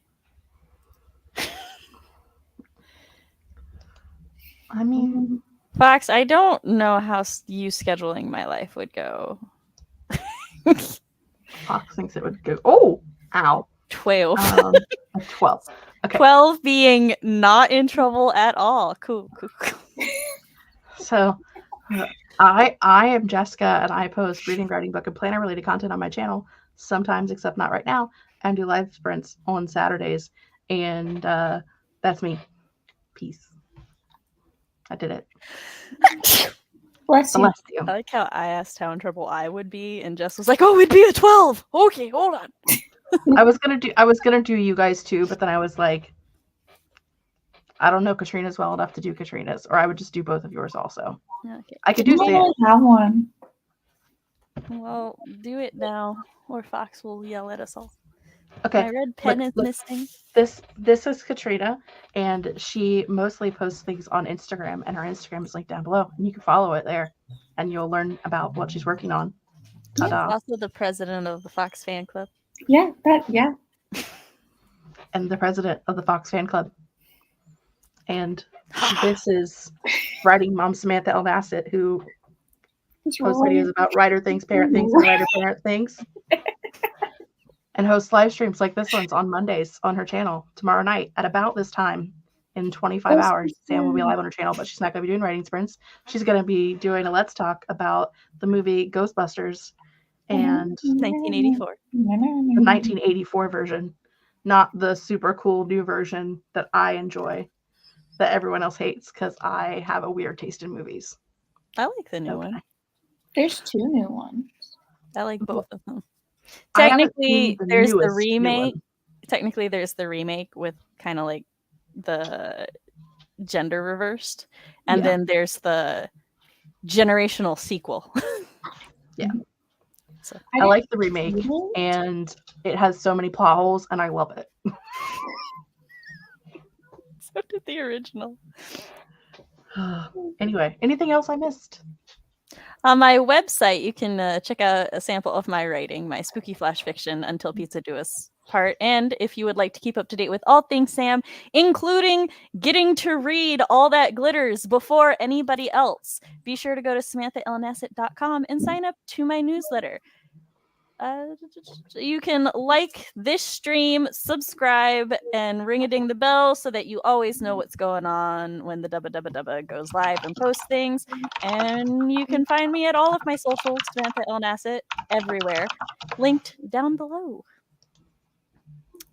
I mean, Fox, I don't know how you scheduling my life would go. Fox thinks it would go. Oh, ow. 12. 12. Okay. 12 being not in trouble at all. Cool. So, I am Jessica, and I post reading, writing, book, and planner related content on my channel sometimes, except not right now, and do live sprints on Saturdays. And that's me. Peace. I did it. Bless you. I like how I asked how in trouble I would be, and Jess was like, "Oh, we'd be a 12." Okay, hold on. I was gonna do you guys too, but then I was like, I don't know Katrina's well enough to do Katrina's, or I would just do both of yours also. Okay. I could do Sam. I have one. Well, do it now, or Fox will yell at us all. Okay. My red pen is missing. This is Katrina, and she mostly posts things on Instagram, and her Instagram is linked down below, and you can follow it there, and you'll learn about what she's working on. She's also the president of the Fox fan club. Yeah. and the president of the Fox fan club. And this is writing mom Samantha L. Nassett, who posts videos about writer things, parent things, and writer-parent things. And hosts live streams like this one's on Mondays on her channel tomorrow night at about this time in 25 hours. Sam will be live on her channel, but she's not going to be doing writing sprints. She's going to be doing a Let's Talk about the movie Ghostbusters and 1984. the 1984 version, not the super cool new version that I enjoy that everyone else hates because I have a weird taste in movies. I like the new one. There's 2 new ones. I like both of them. I haven't Technically, seen the there's the newest new remake. one. Technically, there's the remake with kind of like the gender reversed, and Yeah. then there's the generational sequel. Yeah. So I like the remake, and it has so many plot holes, and I love it. so did the original. Anyway, anything else I missed? On my website, you can check out a sample of my writing, my spooky flash fiction, Until Pizza Do Us Part. And if you would like to keep up to date with all things Sam, including getting to read All That Glitters before anybody else, be sure to go to samanthaalnassett.com and sign up to my newsletter. You can like this stream, subscribe, and ring-a-ding the bell so that you always know what's going on when the dubba goes live and posts things. And you can find me at all of my socials, Samantha L. Nassett, everywhere, linked down below.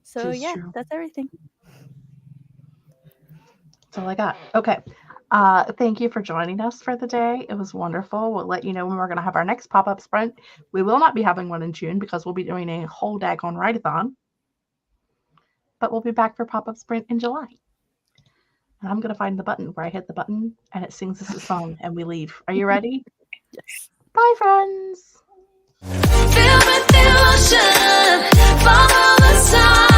So yeah, true. that's everything. That's all I got. Okay. Thank you for joining us for the day. It was wonderful. We'll let you know when we're going to have our next pop-up sprint. We will not be having one in June because we'll be doing a whole daggone Writeathon. But we'll be back for pop-up sprint in July. And I'm going to find the button where I hit the button and it sings us a song and we leave. Are you ready? Yes. Bye, friends. Feel with emotion, follow the sun.